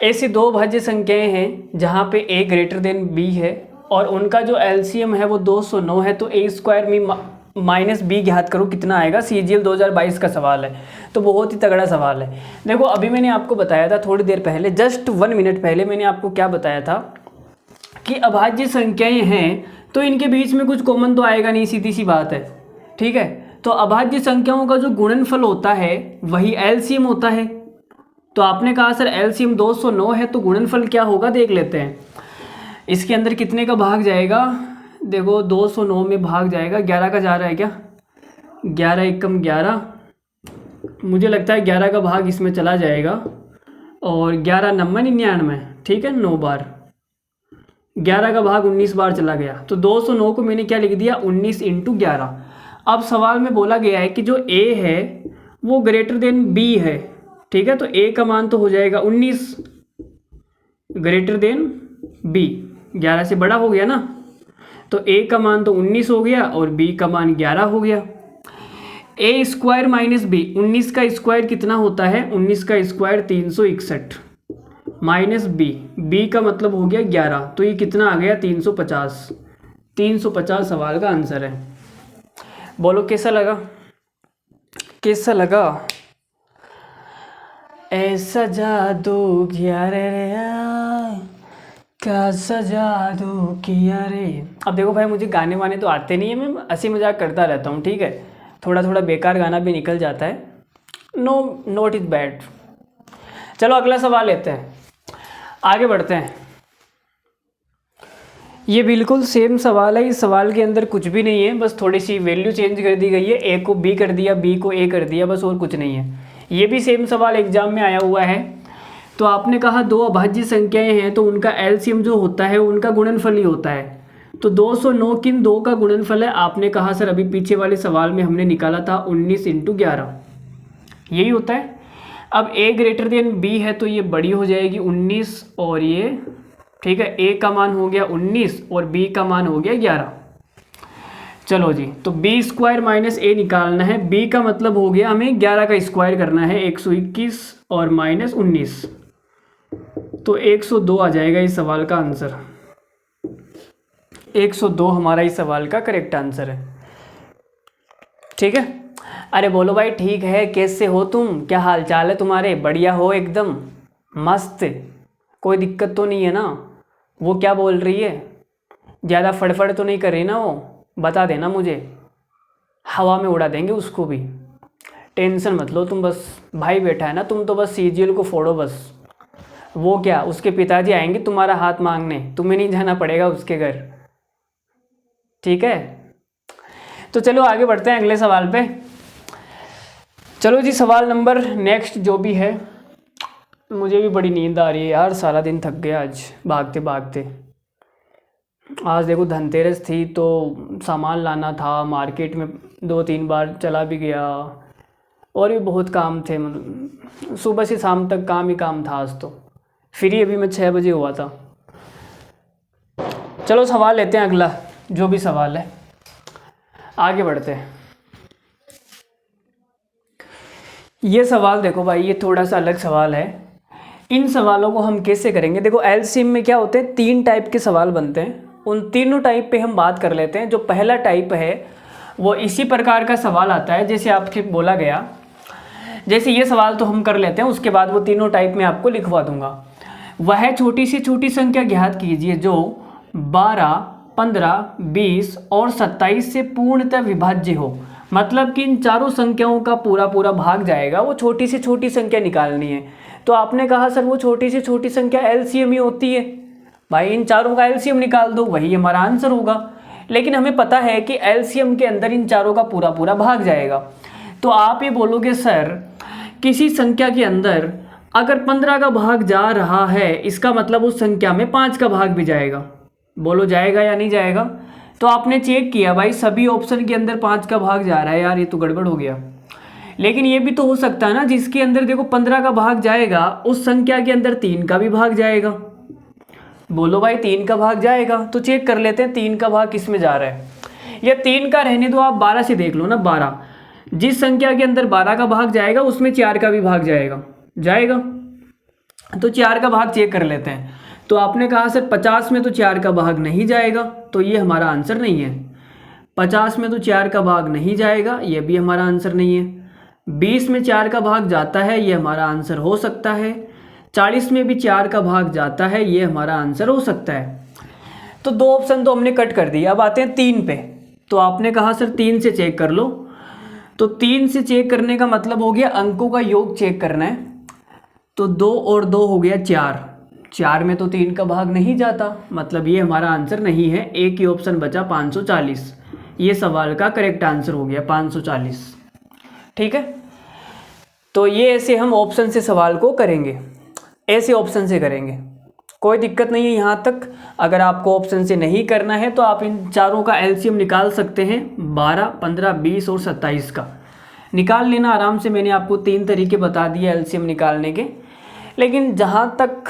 ऐसी 2 अभाज्य संख्याएं हैं जहाँ पे a > b है और उनका जो एलसीएम है वो 209 है, तो a² में -b ज्ञात करो कितना आएगा। CGL 2022 का सवाल है, तो बहुत ही तगड़ा सवाल है। देखो अभी मैंने आपको बताया था थोड़ी देर पहले, जस्ट 1 मिनट पहले मैंने आपको क्या बताया था कि अभाज्य संख्याएं हैं तो इनके बीच में कुछ कॉमन तो आएगा नहीं, सीधी सी बात है, ठीक है। तो अभाज्य संख्याओं का जो गुणनफल होता है वही एलसीएम होता है। तो आपने कहा सर एलसीएम 209 है तो गुणनफल क्या होगा, देख लेते हैं। इसके अंदर कितने का भाग जाएगा, देखो 209 में भाग जाएगा 11 का जा रहा है क्या, 11 एकम 11, मुझे लगता है 11 का भाग इसमें चला जाएगा, और 11 नंबर 99, ठीक है, 9 बार, 11 का भाग 19 बार चला गया, तो 209 को मैंने क्या लिख दिया, 19 इंटू 11। अब सवाल में बोला गया है कि जो a है वो ग्रेटर देन b है, ठीक है, तो a का मान तो हो जाएगा 19 ग्रेटर देन b, 11 से बड़ा हो गया ना, तो a का मान तो 19 हो गया और b का मान 11 हो गया। a स्क्वायर माइनस b, 19 का स्क्वायर कितना होता है, 19 का स्क्वायर 361 माइनस b का मतलब हो गया 11, तो ये कितना आ गया 350। 350 सवाल का आंसर है। बोलो कैसा लगा, कैसा लगा। ऐसा जादू किया रे कैसा जादू किया रे। अब देखो भाई, मुझे गाने वाने तो आते नहीं है, मैं हंसी मजाक करता रहता हूँ, ठीक है, थोड़ा थोड़ा बेकार गाना भी निकल जाता है, नो नॉट इज बैड। चलो अगला सवाल लेते हैं, आगे बढ़ते हैं। ये बिल्कुल सेम सवाल है, इस सवाल के अंदर कुछ भी नहीं है, बस थोड़ी सी वैल्यू चेंज कर दी गई है, ए को बी कर दिया, बी को ए कर दिया, बस और कुछ नहीं है। ये भी सेम सवाल एग्जाम में आया हुआ है। तो आपने कहा दो अभाज्य संख्याएं हैं तो उनका एलसीएम जो होता है उनका गुणनफल ही होता है, तो 209 किन दो का गुणनफल है। आपने कहा सर अभी पीछे वाले सवाल में हमने निकाला था 19 इंटू 11, यही होता है। अब a ग्रेटर देन b है तो ये बड़ी हो जाएगी 19 और ये, ठीक है, a का मान हो गया 19 और b का मान हो गया 11। चलो जी, तो b स्क्वायर माइनस a निकालना है, b का मतलब हो गया हमें 11 का स्क्वायर करना है, 121 और माइनस 19, तो 102 आ जाएगा इस सवाल का आंसर। 102 हमारा इस सवाल का करेक्ट आंसर है, ठीक है। अरे बोलो भाई ठीक है, कैसे हो तुम, क्या हाल चाल है तुम्हारे, बढ़िया हो एकदम मस्त, कोई दिक्कत तो नहीं है ना। वो क्या बोल रही है, ज़्यादा फड़फड़ तो नहीं कर रही ना, वो बता देना मुझे, हवा में उड़ा देंगे उसको भी, टेंशन मत लो तुम, बस भाई बैठा है ना, तुम तो बस सीजीएल को फोड़ो बस। वो क्या, उसके पिताजी आएंगे तुम्हारा हाथ मांगने, तुम्हें नहीं जाना पड़ेगा उसके घर, ठीक है। तो चलो आगे बढ़ते हैं अगले सवाल पे। चलो जी, सवाल नंबर नेक्स्ट जो भी है, मुझे भी बड़ी नींद आ रही है यार, सारा दिन थक गया आज भागते भागते। आज देखो धनतेरस थी तो सामान लाना था, मार्केट में 2-3 बार चला भी गया, और भी बहुत काम थे, मतलब सुबह से शाम तक काम ही काम था आज तो। फ्री अभी मैं 6 बजे हुआ था। चलो सवाल लेते हैं अगला, जो भी सवाल है, आगे बढ़ते हैं। ये सवाल देखो भाई, ये थोड़ा सा अलग सवाल है। इन सवालों को हम कैसे करेंगे, देखो एलसीएम में क्या होते हैं, 3 टाइप के सवाल बनते हैं, उन तीनों टाइप पे हम बात कर लेते हैं। जो पहला टाइप है वो इसी प्रकार का सवाल आता है जैसे आपके बोला गया, जैसे ये सवाल तो हम कर लेते हैं, उसके बाद वो तीनों टाइप में आपको लिखवा दूंगा। वह छोटी से छोटी संख्या ज्ञात कीजिए जो 12, 15, 20 और 27 से पूर्णतः विभाज्य हो, मतलब कि इन चारों संख्याओं का पूरा पूरा भाग जाएगा, वो छोटी से छोटी संख्या निकालनी है। तो आपने कहा सर वो छोटी से छोटी संख्या एलसीएम ही होती है, भाई इन चारों का एलसीएम निकाल दो, वही हमारा आंसर होगा। लेकिन हमें पता है कि एलसीएम के अंदर इन चारों का पूरा पूरा भाग जाएगा। तो आप ये बोलोगे सर किसी संख्या के अंदर अगर 15 का भाग जा रहा है, इसका मतलब उस संख्या में 5 का भाग भी जाएगा। बोलो जाएगा या नहीं जाएगा। तो आपने चेक किया भाई सभी ऑप्शन के अंदर 5 का भाग जा रहा है, यार ये तो गड़बड़ हो गया। लेकिन ये भी तो हो सकता है ना जिसके अंदर देखो 15 का भाग जाएगा, उस संख्या के अंदर 3 का भी भाग जाएगा। बोलो भाई 3 का भाग जाएगा, तो चेक कर लेते हैं 3 का भाग किस में जा रहा है। या 3 का रहने दो, आप 12 से देख लो ना, 12 जिस संख्या के अंदर 12 का भाग जाएगा उसमें 4 का भी भाग जाएगा। तो 4 का भाग चेक कर लेते हैं। तो आपने कहा सर 50 में तो 4 का भाग नहीं जाएगा, तो ये हमारा आंसर नहीं है। 50 में तो 4 का भाग नहीं जाएगा, ये भी हमारा आंसर नहीं है। 20 में 4 का भाग जाता है, ये हमारा आंसर हो सकता है। 40 में भी 4 का भाग जाता है, ये हमारा आंसर हो सकता है। तो 2 ऑप्शन तो हमने कट कर दिया। अब आते हैं 3 पे। तो आपने कहा सर 3 से चेक कर लो, तो 3 से चेक करने का मतलब हो गया अंकों का योग चेक करना है। तो 2 और 2 हो गया 4, 4 में तो 3 का भाग नहीं जाता, मतलब ये हमारा आंसर नहीं है। एक ही ऑप्शन बचा 540, ये सवाल का करेक्ट आंसर हो गया 540। ठीक है, तो ये ऐसे हम ऑप्शन से सवाल को करेंगे, ऐसे ऑप्शन से करेंगे, कोई दिक्कत नहीं है यहाँ तक। अगर आपको ऑप्शन से नहीं करना है तो आप इन चारों का एलसीएम निकाल सकते हैं, 12, 15, 20 और 27 का निकाल लेना आराम से। मैंने आपको 3 तरीके बता दिए एलसीएम निकालने के, लेकिन जहाँ तक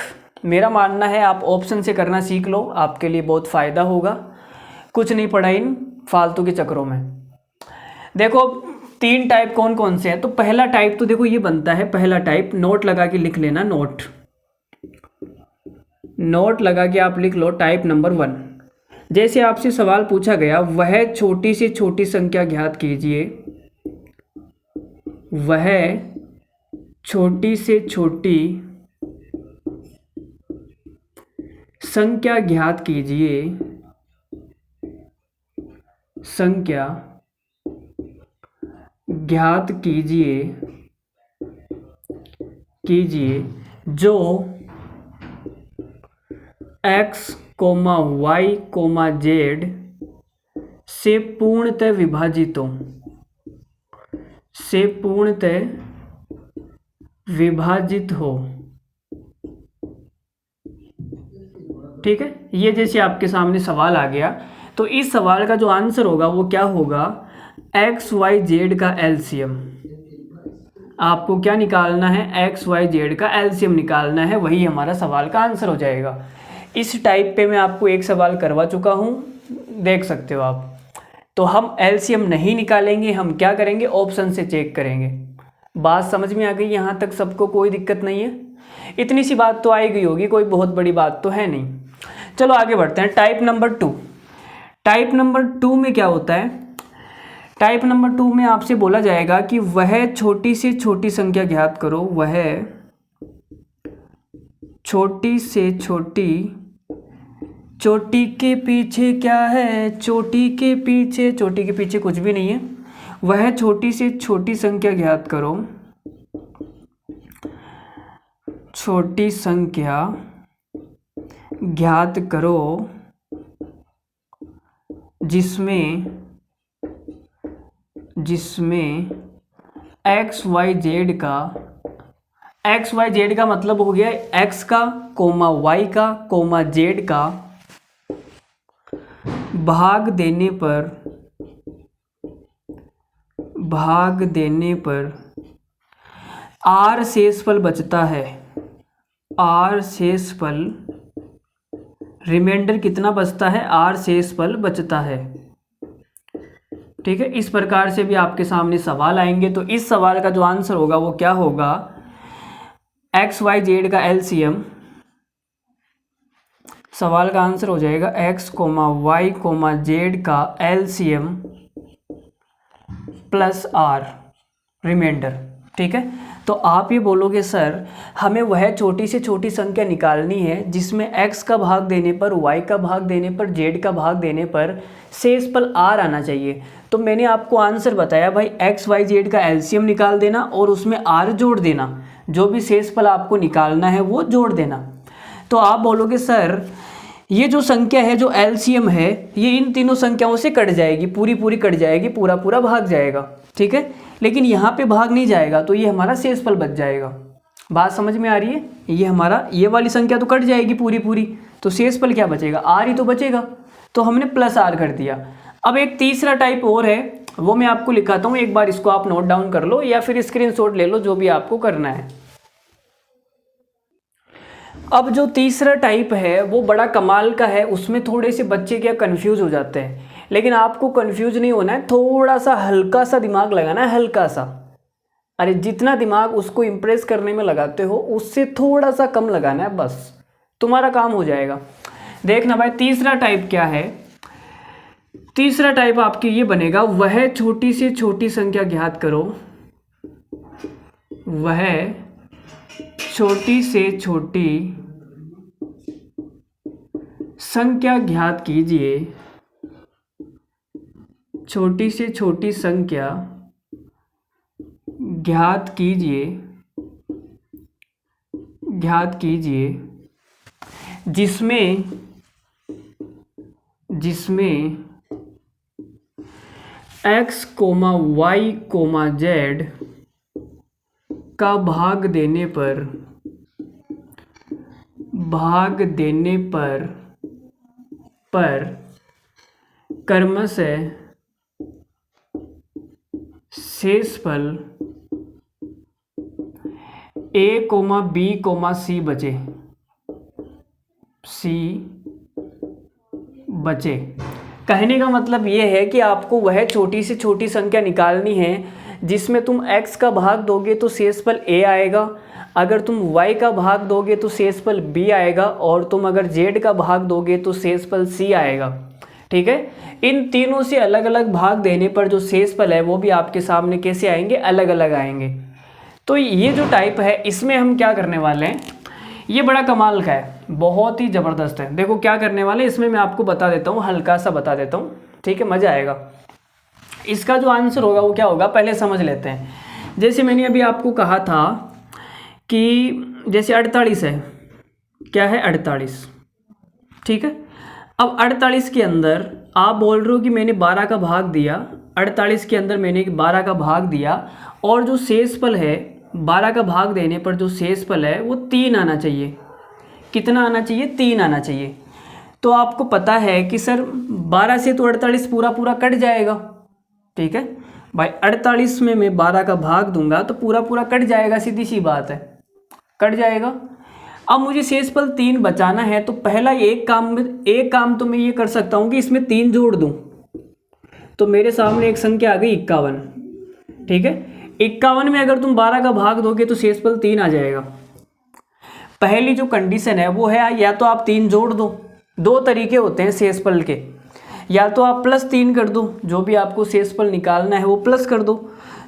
मेरा मानना है आप ऑप्शन से करना सीख लो, आपके लिए बहुत फ़ायदा होगा, कुछ नहीं पड़ा इन फालतू के चक्करों में। देखो 3 टाइप कौन कौन से हैं, तो पहला टाइप तो देखो ये बनता है, पहला टाइप नोट लगा के लिख लेना, नोट लगा के आप लिख लो टाइप नंबर 1। जैसे आपसे सवाल पूछा गया, वह छोटी से छोटी संख्या ज्ञात कीजिए, वह छोटी से छोटी संख्या ज्ञात कीजिए, संख्या ज्ञात कीजिए जो x, y, z से पूर्णतः विभाजित हो, ठीक है। ये जैसे आपके सामने सवाल आ गया, तो इस सवाल का जो आंसर होगा वो क्या होगा, एक्स वाई जेड का एलसीएम। आपको क्या निकालना है, एक्स वाई जेड का एलसीएम निकालना है, वही हमारा सवाल का आंसर हो जाएगा। इस टाइप पे मैं आपको एक सवाल करवा चुका हूँ, देख सकते हो आप। तो हम एलसीएम नहीं निकालेंगे, हम क्या करेंगे, ऑप्शन से चेक करेंगे। बात समझ में आ गई यहाँ तक सबको, कोई दिक्कत नहीं है, इतनी सी बात तो आई गई होगी, कोई बहुत बड़ी बात तो है नहीं। चलो आगे बढ़ते हैं। टाइप नंबर 2, टाइप नंबर 2 में क्या होता है, टाइप नंबर 2 में आपसे बोला जाएगा कि वह छोटी से छोटी संख्या ज्ञात करो, वह छोटी से छोटी, चोटी के पीछे क्या है, चोटी के पीछे कुछ भी नहीं है, वह छोटी से छोटी संख्या ज्ञात करो, छोटी संख्या ज्ञात करो जिसमें एक्स वाई जेड का मतलब हो गया एक्स का, कोमा वाई का, कोमा जेड का भाग देने पर आर शेषफल बचता है, आर शेषफल, रिमाइंडर कितना बचता है, आर शेषफल बचता है। ठीक है, इस प्रकार से भी आपके सामने सवाल आएंगे। तो इस सवाल का जो आंसर होगा वो क्या होगा, एक्स वाई जेड का एलसीएम, सवाल का आंसर हो जाएगा x comma y comma z का एलसीएम प्लस आर रिमाइंडर। ठीक है, तो आप ये बोलोगे सर हमें वह छोटी से छोटी संख्या निकालनी है जिसमें x का भाग देने पर, y का भाग देने पर, z का भाग देने पर शेषफल r आना चाहिए। तो मैंने आपको आंसर बताया भाई, x y z का एलसीएम निकाल देना और उसमें r जोड़ देना, जो भी शेषफल आपको निकालना है वो जोड़ देना। तो आप बोलोगे सर ये जो संख्या है, जो एलसीएम है, ये इन तीनों संख्याओं से कट जाएगी, पूरी कट जाएगी, पूरा भाग जाएगा। ठीक है, लेकिन यहाँ पे भाग नहीं जाएगा, तो ये हमारा शेषफल बच जाएगा। बात समझ में आ रही है, ये हमारा ये वाली संख्या तो कट जाएगी पूरी, तो शेषफल क्या बचेगा, आर ही तो बचेगा, तो हमने प्लस आर कर दिया। अब एक तीसरा टाइप और है, वो मैं आपको लिखाता हूँ, एक बार इसको आप नोट डाउन कर लो या फिर स्क्रीनशॉट ले लो, जो भी आपको करना है। अब जो तीसरा टाइप है वो बड़ा कमाल का है, उसमें थोड़े से बच्चे क्या कंफ्यूज हो जाते हैं, लेकिन आपको कंफ्यूज नहीं होना है, थोड़ा सा हल्का सा दिमाग लगाना है, हल्का सा। अरे जितना दिमाग उसको इम्प्रेस करने में लगाते हो उससे थोड़ा सा कम लगाना है, बस तुम्हारा काम हो जाएगा। देखना भाई तीसरा टाइप क्या है, तीसरा टाइप आपकी ये बनेगा, वह छोटी से छोटी संख्या ज्ञात करो, वह छोटी से छोटी संख्या ज्ञात कीजिए, छोटी से छोटी संख्या ज्ञात कीजिए जिसमें x comma y comma z का भाग देने पर क्रमशः शेषफल a comma b comma c बचे। कहने का मतलब ये है कि आपको वह छोटी से छोटी संख्या निकालनी है जिसमें तुम x का भाग दोगे तो शेषफल a आएगा, अगर तुम y का भाग दोगे तो शेषफल b आएगा, और तुम अगर z का भाग दोगे तो शेषफल c आएगा। ठीक है, इन तीनों से अलग अलग भाग देने पर जो शेषफल है वो भी आपके सामने कैसे आएंगे, अलग अलग आएंगे। तो ये जो टाइप है इसमें हम क्या करने वाले हैं, ये बड़ा कमाल का है, बहुत ही ज़बरदस्त है। देखो क्या करने वाले, इसमें मैं आपको बता देता हूँ, हल्का सा बता देता हूँ, ठीक है, मज़ा आएगा। इसका जो आंसर होगा वो क्या होगा, पहले समझ लेते हैं। जैसे मैंने अभी आपको कहा था कि जैसे 48 है, क्या है 48, ठीक है। अब 48 के अंदर आप बोल रहे हो कि मैंने 12 का भाग दिया, 48 के अंदर मैंने 12 का भाग दिया, और जो शेषफल है 12 का भाग देने पर जो शेषफल है वो 3 आना चाहिए। कितना आना चाहिए, 3 आना चाहिए। तो आपको पता है कि सर 12 से तो 48 पूरा पूरा कट जाएगा, ठीक है भाई। 48 में मैं 12 का भाग दूंगा तो पूरा पूरा कट जाएगा, सीधी सी बात है, कट जाएगा। अब मुझे शेषफल 3 बचाना है, तो पहला एक काम तो मैं ये कर सकता हूँ कि इसमें 3 जोड़ दूँ, तो मेरे सामने एक संख्या आ गई 51, ठीक है। 51 में अगर तुम 12 का भाग दोगे तो शेषफल 3 आ जाएगा। पहली जो कंडीशन है वो है या तो आप 3 जोड़ दो, दो तरीके होते हैं शेषफल के, या तो आप +3 कर दो, जो भी आपको शेषफल निकालना है वो प्लस कर दो।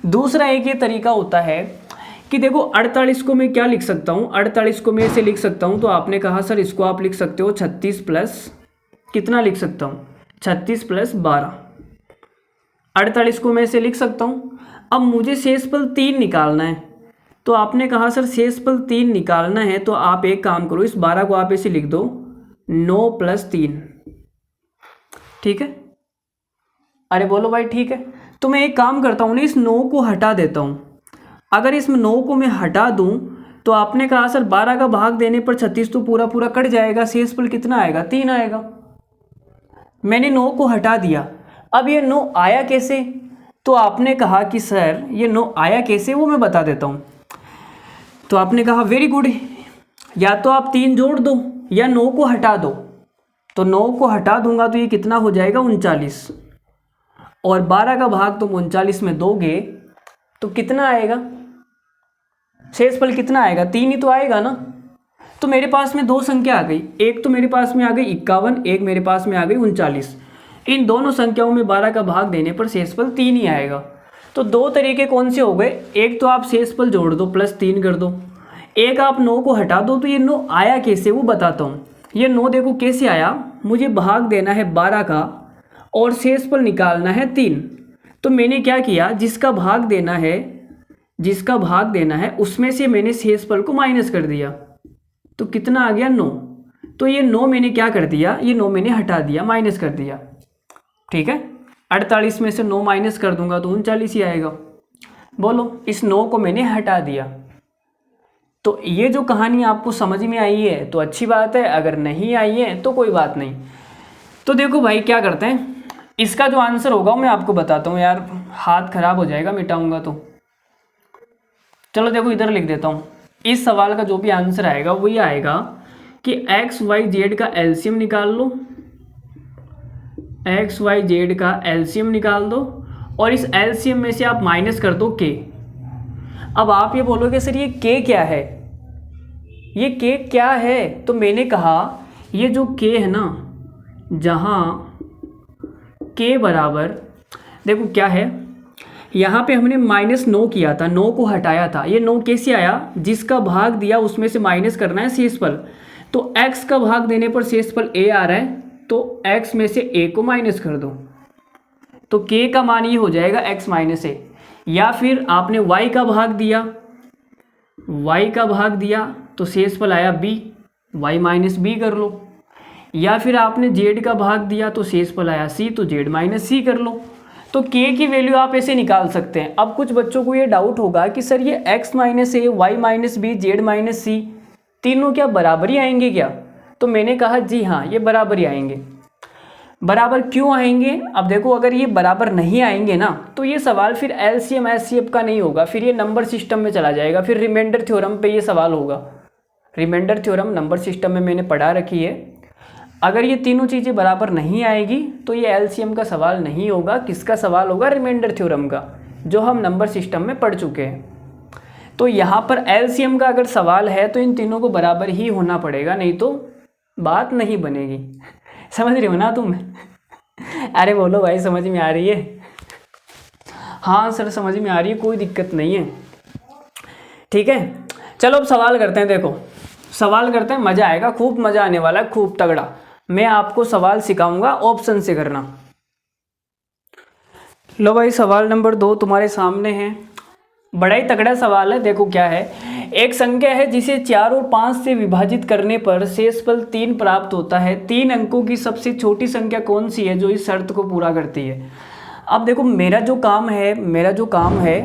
दूसरा एक ये तरीका होता है कि देखो 48 को मैं क्या लिख सकता हूँ, 48 को मैं ऐसे लिख सकता हूँ, तो आपने कहा सर इसको आप लिख सकते हो 36 प्लस कितना लिख सकता हूँ, 36 प्लस 12, 48 को मैं ऐसे लिख सकता हूँ। अब मुझे शेषफल 3 निकालना है, तो आपने कहा सर शेषफल 3 निकालना है, तो आप एक काम करो, इस 12 को आप ऐसे लिख दो 9 + 3, ठीक है। अरे बोलो भाई ठीक है। तो मैं एक काम करता हूँ ना, इस 9 को हटा देता हूँ। अगर इस 9 को मैं हटा दूँ तो आपने कहा सर 12 का भाग देने पर 36 तो पूरा पूरा कट जाएगा, शेषफल कितना आएगा, 3 आएगा। मैंने 9 को हटा दिया। अब ये 9 आया कैसे, तो आपने कहा कि सर ये 9 आया कैसे, वो मैं बता देता हूँ। तो आपने कहा वेरी गुड, या तो आप 3 जोड़ दो या 9 को हटा दो। तो 9 को हटा दूंगा तो ये कितना हो जाएगा 39, और 12 का भाग तुम 39 में दोगे तो कितना आएगा, शेषफल कितना आएगा, 3 ही तो आएगा ना। तो मेरे पास में दो संख्या आ गई, एक तो मेरे पास में आ गई 51, एक मेरे पास में आ गई 39। इन दोनों संख्याओं में 12 का भाग देने पर शेषफल 3 ही आएगा। तो दो तरीके कौन से हो गए, एक तो आप शेषफल जोड़ दो +3 कर दो, एक आप 9 को हटा दो। तो ये 9 आया कैसे वो बताता हूँ। ये 9 देखो कैसे आया, मुझे भाग देना है 12 का और शेषफल निकालना है 3। तो मैंने क्या किया, जिसका भाग देना है उसमें से मैंने शेषफल को माइनस कर दिया, तो कितना आ गया 9। तो ये 9 मैंने क्या कर दिया, ये 9 मैंने हटा दिया, माइनस कर दिया, ठीक है। 48 में से 9 माइनस कर दूंगा तो 39 ही आएगा। बोलो, इस 9 को मैंने हटा दिया। तो ये जो कहानी आपको समझ में आई है तो अच्छी बात है, अगर नहीं आई है तो कोई बात नहीं। तो देखो भाई क्या करते हैं, इसका जो आंसर होगा मैं आपको बताता हूँ। यार हाथ खराब हो जाएगा मिटाऊंगा तो, चलो देखो इधर लिख देता हूँ। इस सवाल का जो भी आंसर आएगा वो ये आएगा कि XYZ का एलसीएम निकाल लो, XYZ का एलसीएम निकाल दो, और इस एलसीएम में से आप माइनस कर दो K। अब आप ये बोलोगे सर ये K क्या है, ये K क्या है, तो मैंने कहा ये जो K है ना, जहाँ K बराबर, देखो क्या है, यहाँ पे हमने -9 किया था, 9 को हटाया था। ये 9 कैसे आया, जिसका भाग दिया उसमें से माइनस करना है शेषफल। तो x का भाग देने पर शेषफल a आ रहा है, तो x में से a को माइनस कर दो, तो k का मान ये हो जाएगा x - a। या फिर आपने y का भाग दिया, तो शेषफल आया b, y - b कर लो। या फिर आपने z का भाग दिया तो शेषफल आया c, तो z - c कर लो। तो k की वैल्यू आप ऐसे निकाल सकते हैं। अब कुछ बच्चों को ये डाउट होगा कि सर ये x minus A, Y minus B, Z minus C तीनों क्या बराबर ही आएंगे क्या? तो मैंने कहा जी हाँ, ये बराबर ही आएंगे। बराबर क्यों आएंगे? अब देखो, अगर ये बराबर नहीं आएंगे ना तो ये सवाल फिर एलसीएम एचसीएफ का नहीं होगा, फिर ये नंबर सिस्टम में चला जाएगा, फिर रिमाइंडर थ्योरम पे ये सवाल होगा। रिमाइंडर थ्योरम नंबर सिस्टम में मैंने पढ़ा रखी है। अगर ये तीनों चीज़ें बराबर नहीं आएगी तो ये एलसीएम का सवाल नहीं होगा। किसका सवाल होगा? रिमाइंडर थ्योरम का, जो हम नंबर सिस्टम में पढ़ चुके हैं। तो यहाँ पर एलसीएम का अगर सवाल है तो इन तीनों को बराबर ही होना पड़ेगा, नहीं तो बात नहीं बनेगी। समझ रहे हो ना तुम? अरे बोलो भाई, समझ में आ रही है? हाँ सर समझ में आ रही है, कोई दिक्कत नहीं है। ठीक है, चलो अब सवाल करते हैं। देखो सवाल करते हैं, मज़ा आएगा, खूब मज़ा आने वाला है, खूब तगड़ा। मैं आपको सवाल सिखाऊंगा, ऑप्शन से करना। लो भाई, सवाल नंबर 2 तुम्हारे सामने है। बड़ा ही तगड़ा सवाल है। देखो क्या है, एक संख्या है जिसे 4 और 5 से विभाजित करने पर शेषफल 3 प्राप्त होता है। 3 अंकों की सबसे छोटी संख्या कौन सी है जो इस शर्त को पूरा करती है? अब देखो, मेरा जो काम है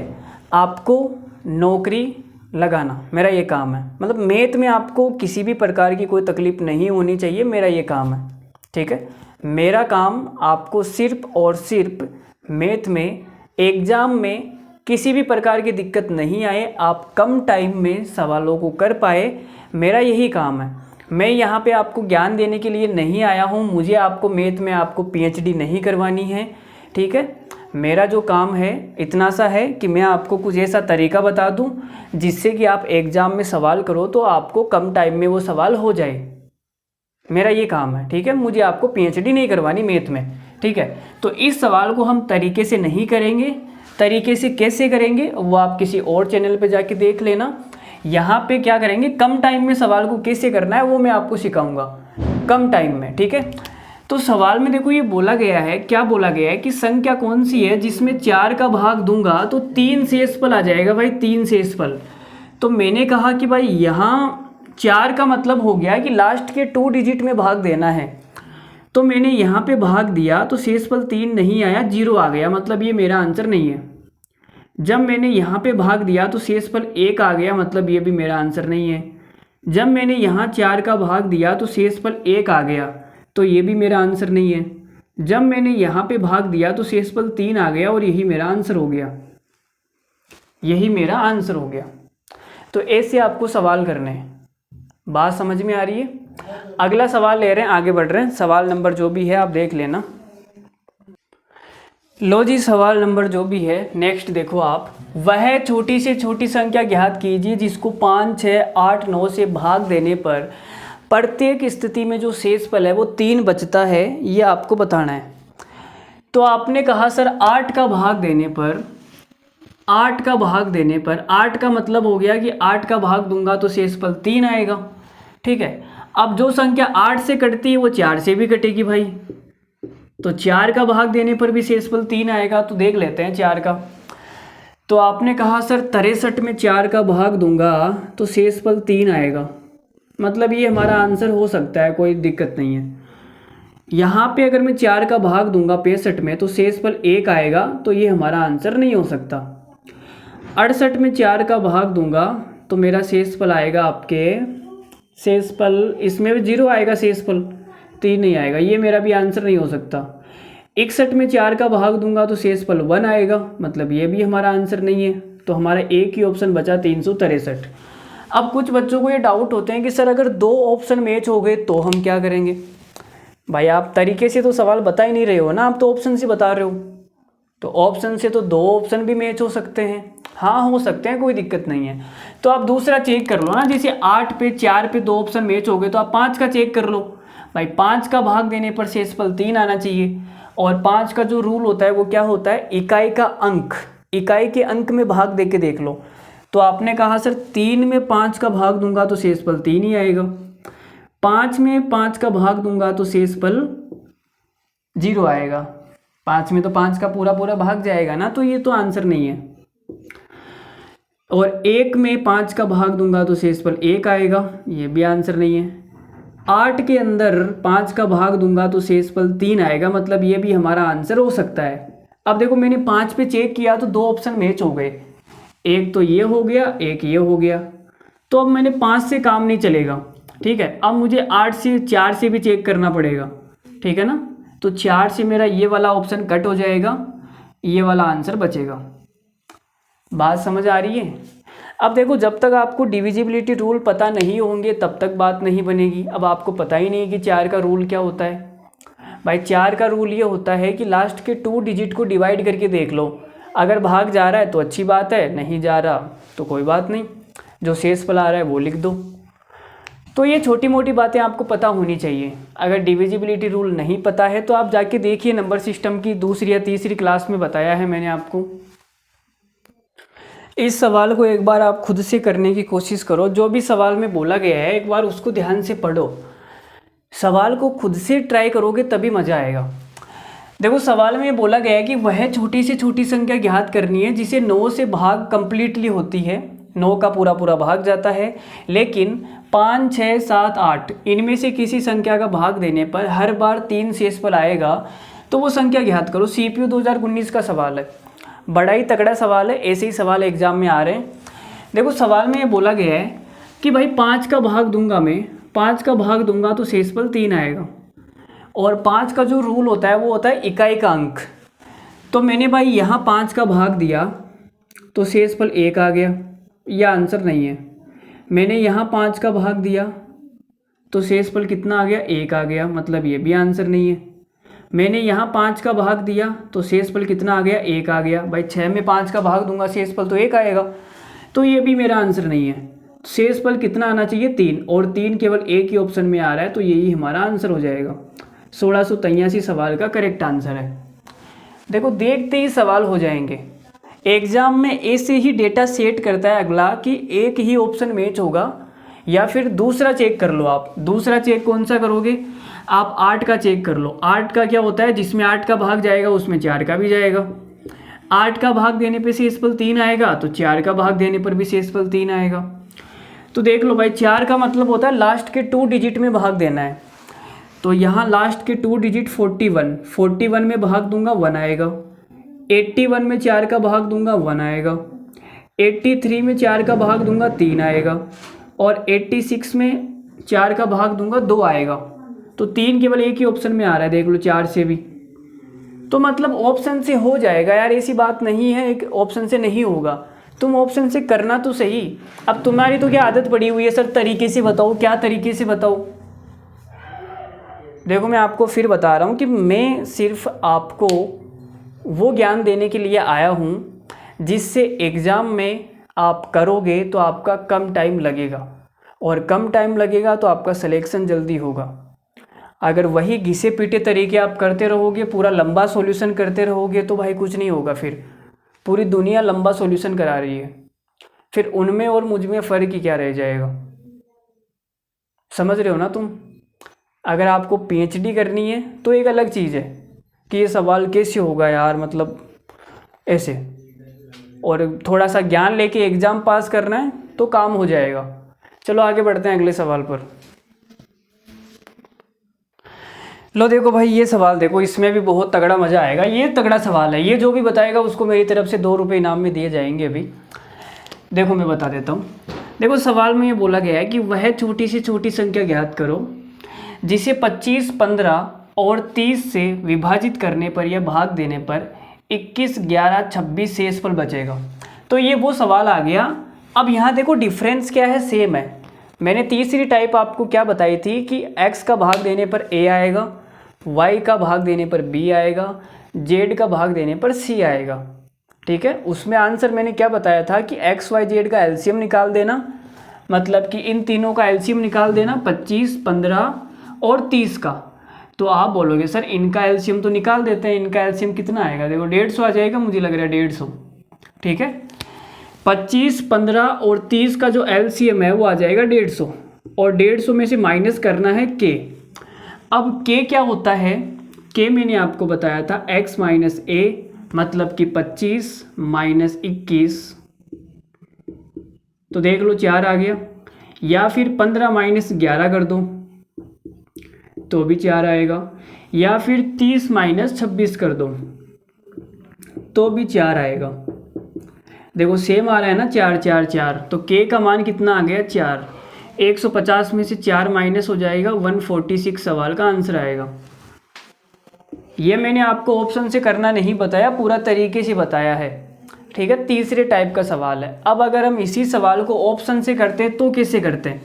आपको नौकरी लगाना, मेरा ये काम है। मतलब मैथ में आपको किसी भी प्रकार की कोई तकलीफ नहीं होनी चाहिए, मेरा ये काम है। ठीक है, मेरा काम आपको सिर्फ और सिर्फ मैथ में एग्ज़ाम में किसी भी प्रकार की दिक्कत नहीं आए, आप कम टाइम में सवालों को कर पाए, मेरा यही काम है। मैं यहाँ पे आपको ज्ञान देने के लिए नहीं आया हूँ, मुझे आपको मैथ में आपको पीएचडी नहीं करवानी है। ठीक है, मेरा जो काम है इतना सा है कि मैं आपको कुछ ऐसा तरीका बता दूँ जिससे कि आप एग्ज़ाम में सवाल करो तो आपको कम टाइम में वो सवाल हो जाए। मेरा ये काम है। ठीक है, मुझे आपको पीएचडी नहीं करवानी मैथ में। ठीक है, तो इस सवाल को हम तरीके से नहीं करेंगे। तरीके से कैसे करेंगे वो आप किसी और चैनल पे जाके देख लेना। यहाँ पे क्या करेंगे, कम टाइम में सवाल को कैसे करना है वो मैं आपको सिखाऊंगा, कम टाइम में। ठीक है, तो सवाल में देखो ये बोला गया है, क्या बोला गया है कि संख्या कौन सी है जिसमें 4 का भाग दूंगा तो 3 शेषफल आ जाएगा। भाई 3 शेषफल, तो मैंने कहा कि भाई यहाँ 4 का मतलब हो गया कि लास्ट के 2 डिजिट में भाग देना है। तो मैंने यहाँ पे भाग दिया तो शेषफल 3 नहीं आया, 0 आ गया, मतलब ये मेरा आंसर नहीं है। जब मैंने यहाँ पे भाग दिया तो शेषफल 1 आ गया, मतलब ये भी मेरा आंसर नहीं है। जब मैंने यहाँ 4 का भाग दिया तो शेषफल 1 आ गया, तो ये भी मेरा आंसर नहीं है। जब मैंने यहाँ पे भाग दिया तो शेषफल 3 आ गया और यही मेरा आंसर हो गया, यही मेरा आंसर हो गया। तो ऐसे आपको सवाल करने हैं। बात समझ में आ रही है? अगला सवाल ले रहे हैं, आगे बढ़ रहे हैं। सवाल नंबर जो भी है आप देख लेना। लो जी, सवाल नंबर जो भी है नेक्स्ट देखो आप, वह छोटी से छोटी संख्या ज्ञात कीजिए जिसको 5, 6, 8, 9 से भाग देने पर प्रत्येक स्थिति में जो शेषफल है वो 3 बचता है, ये आपको बताना है। तो आपने कहा सर 8 का भाग देने पर, 8 का भाग देने पर 8 का मतलब हो गया कि 8 का भाग दूंगा तो शेषफल 3 आएगा। ठीक है, अब जो संख्या 8 से कटती है वो 4 से भी कटेगी भाई, तो 4 का भाग देने पर भी शेषफल 3 आएगा। तो देख लेते हैं 4 का। तो आपने कहा सर 63 में 4 का भाग दूंगा तो शेषफल 3 आएगा, मतलब ये हमारा आंसर हो सकता है, कोई दिक्कत नहीं है। यहाँ पे अगर मैं 4 का भाग दूंगा 65 में तो शेषफल 1 आएगा, तो ये हमारा आंसर नहीं हो सकता। 68 में 4 का भाग दूंगा तो मेरा शेषफल आएगा आपके, शेषफल इसमें भी 0 आएगा, शेषफल 3 नहीं आएगा, ये मेरा भी आंसर नहीं हो सकता। 61 में 4 का भाग दूंगा तो शेषफल 1 आएगा, मतलब ये भी हमारा आंसर नहीं है। तो हमारा एक ही ऑप्शन बचा 363। अब कुछ बच्चों को ये डाउट होते हैं कि सर अगर 2 ऑप्शन मैच हो गए तो हम क्या करेंगे? भाई आप तरीके से तो सवाल बता ही नहीं रहे हो ना, आप तो ऑप्शन से बता रहे हो। तो ऑप्शन से तो 2 ऑप्शन भी मैच हो सकते हैं, हाँ हो सकते हैं, कोई दिक्कत नहीं है। तो आप दूसरा चेक कर लो ना, जैसे 8 पे 4 पे 2 ऑप्शन मैच हो गए तो आप 5 का चेक कर लो। भाई 5 का भाग देने पर शेषफल 3 आना चाहिए, और 5 का जो रूल होता है वो क्या होता है, इकाई का अंक, इकाई के अंक में भाग दे के देख लो। तो आपने कहा सर 3 में 5 का भाग दूंगा तो शेषफल 3 ही आएगा, 5 में 5 का भाग दूंगा तो शेषफल 0 आएगा, 5 में तो 5 का पूरा पूरा भाग जाएगा ना, तो ये तो आंसर नहीं है। और 1 में 5 का भाग दूंगा तो शेषफल 1 आएगा, ये भी आंसर नहीं है। 8 के अंदर 5 का भाग दूंगा तो शेषफल 3 आएगा, मतलब ये भी हमारा आंसर हो सकता है। अब देखो मैंने 5 पे चेक किया तो 2 ऑप्शन मैच हो गए, एक तो ये हो गया, एक ये हो गया। तो अब मैंने 5 से काम नहीं चलेगा, ठीक है। अब मुझे 8 से 4 से भी चेक करना पड़ेगा, ठीक है ना। तो 4 से मेरा ये वाला ऑप्शन कट हो जाएगा, ये वाला आंसर बचेगा। बात समझ आ रही है। अब देखो जब तक आपको डिविजिबिलिटी रूल पता नहीं होंगे तब तक बात नहीं बनेगी। अब आपको पता ही नहीं कि 4 का रूल क्या होता है। भाई 4 का रूल ये होता है कि लास्ट के 2 डिजिट को डिवाइड करके देख लो, अगर भाग जा रहा है तो अच्छी बात है, नहीं जा रहा तो कोई बात नहीं, जो शेषफल आ रहा है वो लिख दो। तो ये छोटी मोटी बातें आपको पता होनी चाहिए। अगर डिविजिबिलिटी रूल नहीं पता है तो आप जाके देखिए, नंबर सिस्टम की दूसरी या तीसरी क्लास में बताया है मैंने आपको। इस सवाल को एक बार आप खुद से करने की कोशिश करो, जो भी सवाल में बोला गया है एक बार उसको ध्यान से पढ़ो, सवाल को खुद से ट्राई करोगे तभी मज़ा आएगा। देखो सवाल में बोला गया है कि वह छोटी से छोटी संख्या ज्ञात करनी है जिसे 9 से भाग कंप्लीटली होती है, 9 का पूरा पूरा भाग जाता है, लेकिन 5, 6, 7, 8 इनमें से किसी संख्या का भाग देने पर हर बार 3 शेषफल आएगा, तो वो संख्या ज्ञात करो। CPU 2019 का सवाल है, बड़ा ही तगड़ा सवाल है, ऐसे ही सवाल एग्जाम में आ रहे हैं। देखो सवाल में ये बोला गया है कि भाई 5 का भाग दूंगा मैं, 5 का भाग दूंगा तो शेषफल 3 आएगा, और 5 का जो रूल होता है वो होता है इकाई का अंक। तो मैंने भाई यहाँ 5 का भाग दिया तो शेषफल 1 आ गया, यह आंसर नहीं है। मैंने यहाँ 5 का भाग दिया तो शेषफल कितना आ गया, 1 आ गया, मतलब ये भी आंसर नहीं है। मैंने यहाँ 5 का भाग दिया तो शेषफल कितना आ गया, 1 आ गया। भाई 6 में 5 का भाग दूंगा शेषफल तो 1 आएगा, तो ये भी मेरा आंसर नहीं है। शेषफल कितना आना चाहिए, 3, और 3 केवल एक ही ऑप्शन में आ रहा है, तो यही हमारा आंसर हो जाएगा। 1683 सवाल का करेक्ट आंसर है। देखो देखते ही सवाल हो जाएंगे। एग्जाम में ऐसे ही डेटा सेट करता है अगला कि एक ही ऑप्शन मैच होगा, या फिर दूसरा चेक कर लो आप। दूसरा चेक कौन सा करोगे आप, 8 का चेक कर लो। 8 का क्या होता है, जिसमें 8 का भाग जाएगा उसमें 4 का भी जाएगा। 8 का भाग देने पे शेषफल 3 आएगा तो 4 का भाग देने पर भी शेषफल 3 आएगा। तो देख लो भाई 4 का मतलब होता है लास्ट के 2 डिजिट में भाग देना है। तो यहाँ लास्ट के 2 डिजिट 41 में भाग दूंगा 1 आएगा, 81 में 4 का भाग दूंगा 1 आएगा, 83 में 4 का भाग दूंगा 3 आएगा, और 86 में 4 का भाग दूंगा 2 आएगा। तो 3 केवल एक ही ऑप्शन में आ रहा है, देख लो 4 से भी। तो मतलब ऑप्शन से हो जाएगा यार, ऐसी बात नहीं है एक ऑप्शन से नहीं होगा, तुम ऑप्शन से करना तो सही। अब तुम्हारी तो क्या आदत पड़ी हुई है, सर तरीके से बताओ, क्या तरीके से बताओ। देखो मैं आपको फिर बता रहा हूँ कि मैं सिर्फ आपको वो ज्ञान देने के लिए आया हूँ जिससे एग्ज़ाम में आप करोगे तो आपका कम टाइम लगेगा, और कम टाइम लगेगा तो आपका सिलेक्शन जल्दी होगा। अगर वही घिसे पीटे तरीके आप करते रहोगे, पूरा लंबा सॉल्यूशन करते रहोगे, तो भाई कुछ नहीं होगा। फिर पूरी दुनिया लंबा सॉल्यूशन करा रही है, फिर उनमें और मुझ में फ़र्क ही क्या रह जाएगा। समझ रहे हो ना तुम। अगर आपको PhD करनी है तो एक अलग चीज़ है कि ये सवाल कैसे होगा यार, मतलब ऐसे, और थोड़ा सा ज्ञान लेके एग्ज़ाम पास करना है तो काम हो जाएगा। चलो आगे बढ़ते हैं अगले सवाल पर। लो देखो भाई ये सवाल देखो, इसमें भी बहुत तगड़ा मज़ा आएगा। ये तगड़ा सवाल है, ये जो भी बताएगा उसको मेरी तरफ से 2 रुपये इनाम में दिए जाएंगे। अभी देखो मैं बता देता हूँ। देखो सवाल में ये बोला गया है कि वह छोटी से छोटी संख्या ज्ञात करो जिसे 25, 15 और 30 से विभाजित करने पर या भाग देने पर 21, 11, 26 शेषफल बचेगा। तो ये वो सवाल आ गया। अब यहाँ देखो डिफरेंस क्या है, सेम है। मैंने तीसरी टाइप आपको क्या बताई थी कि x का भाग देने पर a आएगा, y का भाग देने पर b आएगा, z का भाग देने पर c आएगा। ठीक है, उसमें आंसर मैंने क्या बताया था कि x, y, z का एलसीएम निकाल देना, मतलब कि इन तीनों का एलसीएम निकाल देना 25, 15 और 30 का। तो आप बोलोगे सर इनका एलसीएम तो निकाल देते हैं, इनका एलसीएम कितना आएगा, देखो 150 आ जाएगा, मुझे लग रहा है 150। ठीक है, 25, 15 और 30 का जो एलसीएम है वो आ जाएगा 150, और 150 में से माइनस करना है k। अब k क्या होता है, k मैंने आपको बताया था x माइनस a, मतलब कि 25 माइनस 21, तो देख लो 4 आ गया, या फिर 15 माइनस 11 कर दो तो भी 4 आएगा, या फिर 30 माइनस 26 कर दो तो भी 4 आएगा। देखो सेम आ रहा है ना, 4 4 4, तो k का मान कितना आ गया 4। 150 में से 4 माइनस हो जाएगा, 146 सवाल का आंसर आएगा। ये मैंने आपको ऑप्शन से करना नहीं बताया, पूरा तरीके से बताया है, ठीक है। तीसरे टाइप का सवाल है। अब अगर हम इसी सवाल को ऑप्शन से करते हैं तो कैसे करते हैं?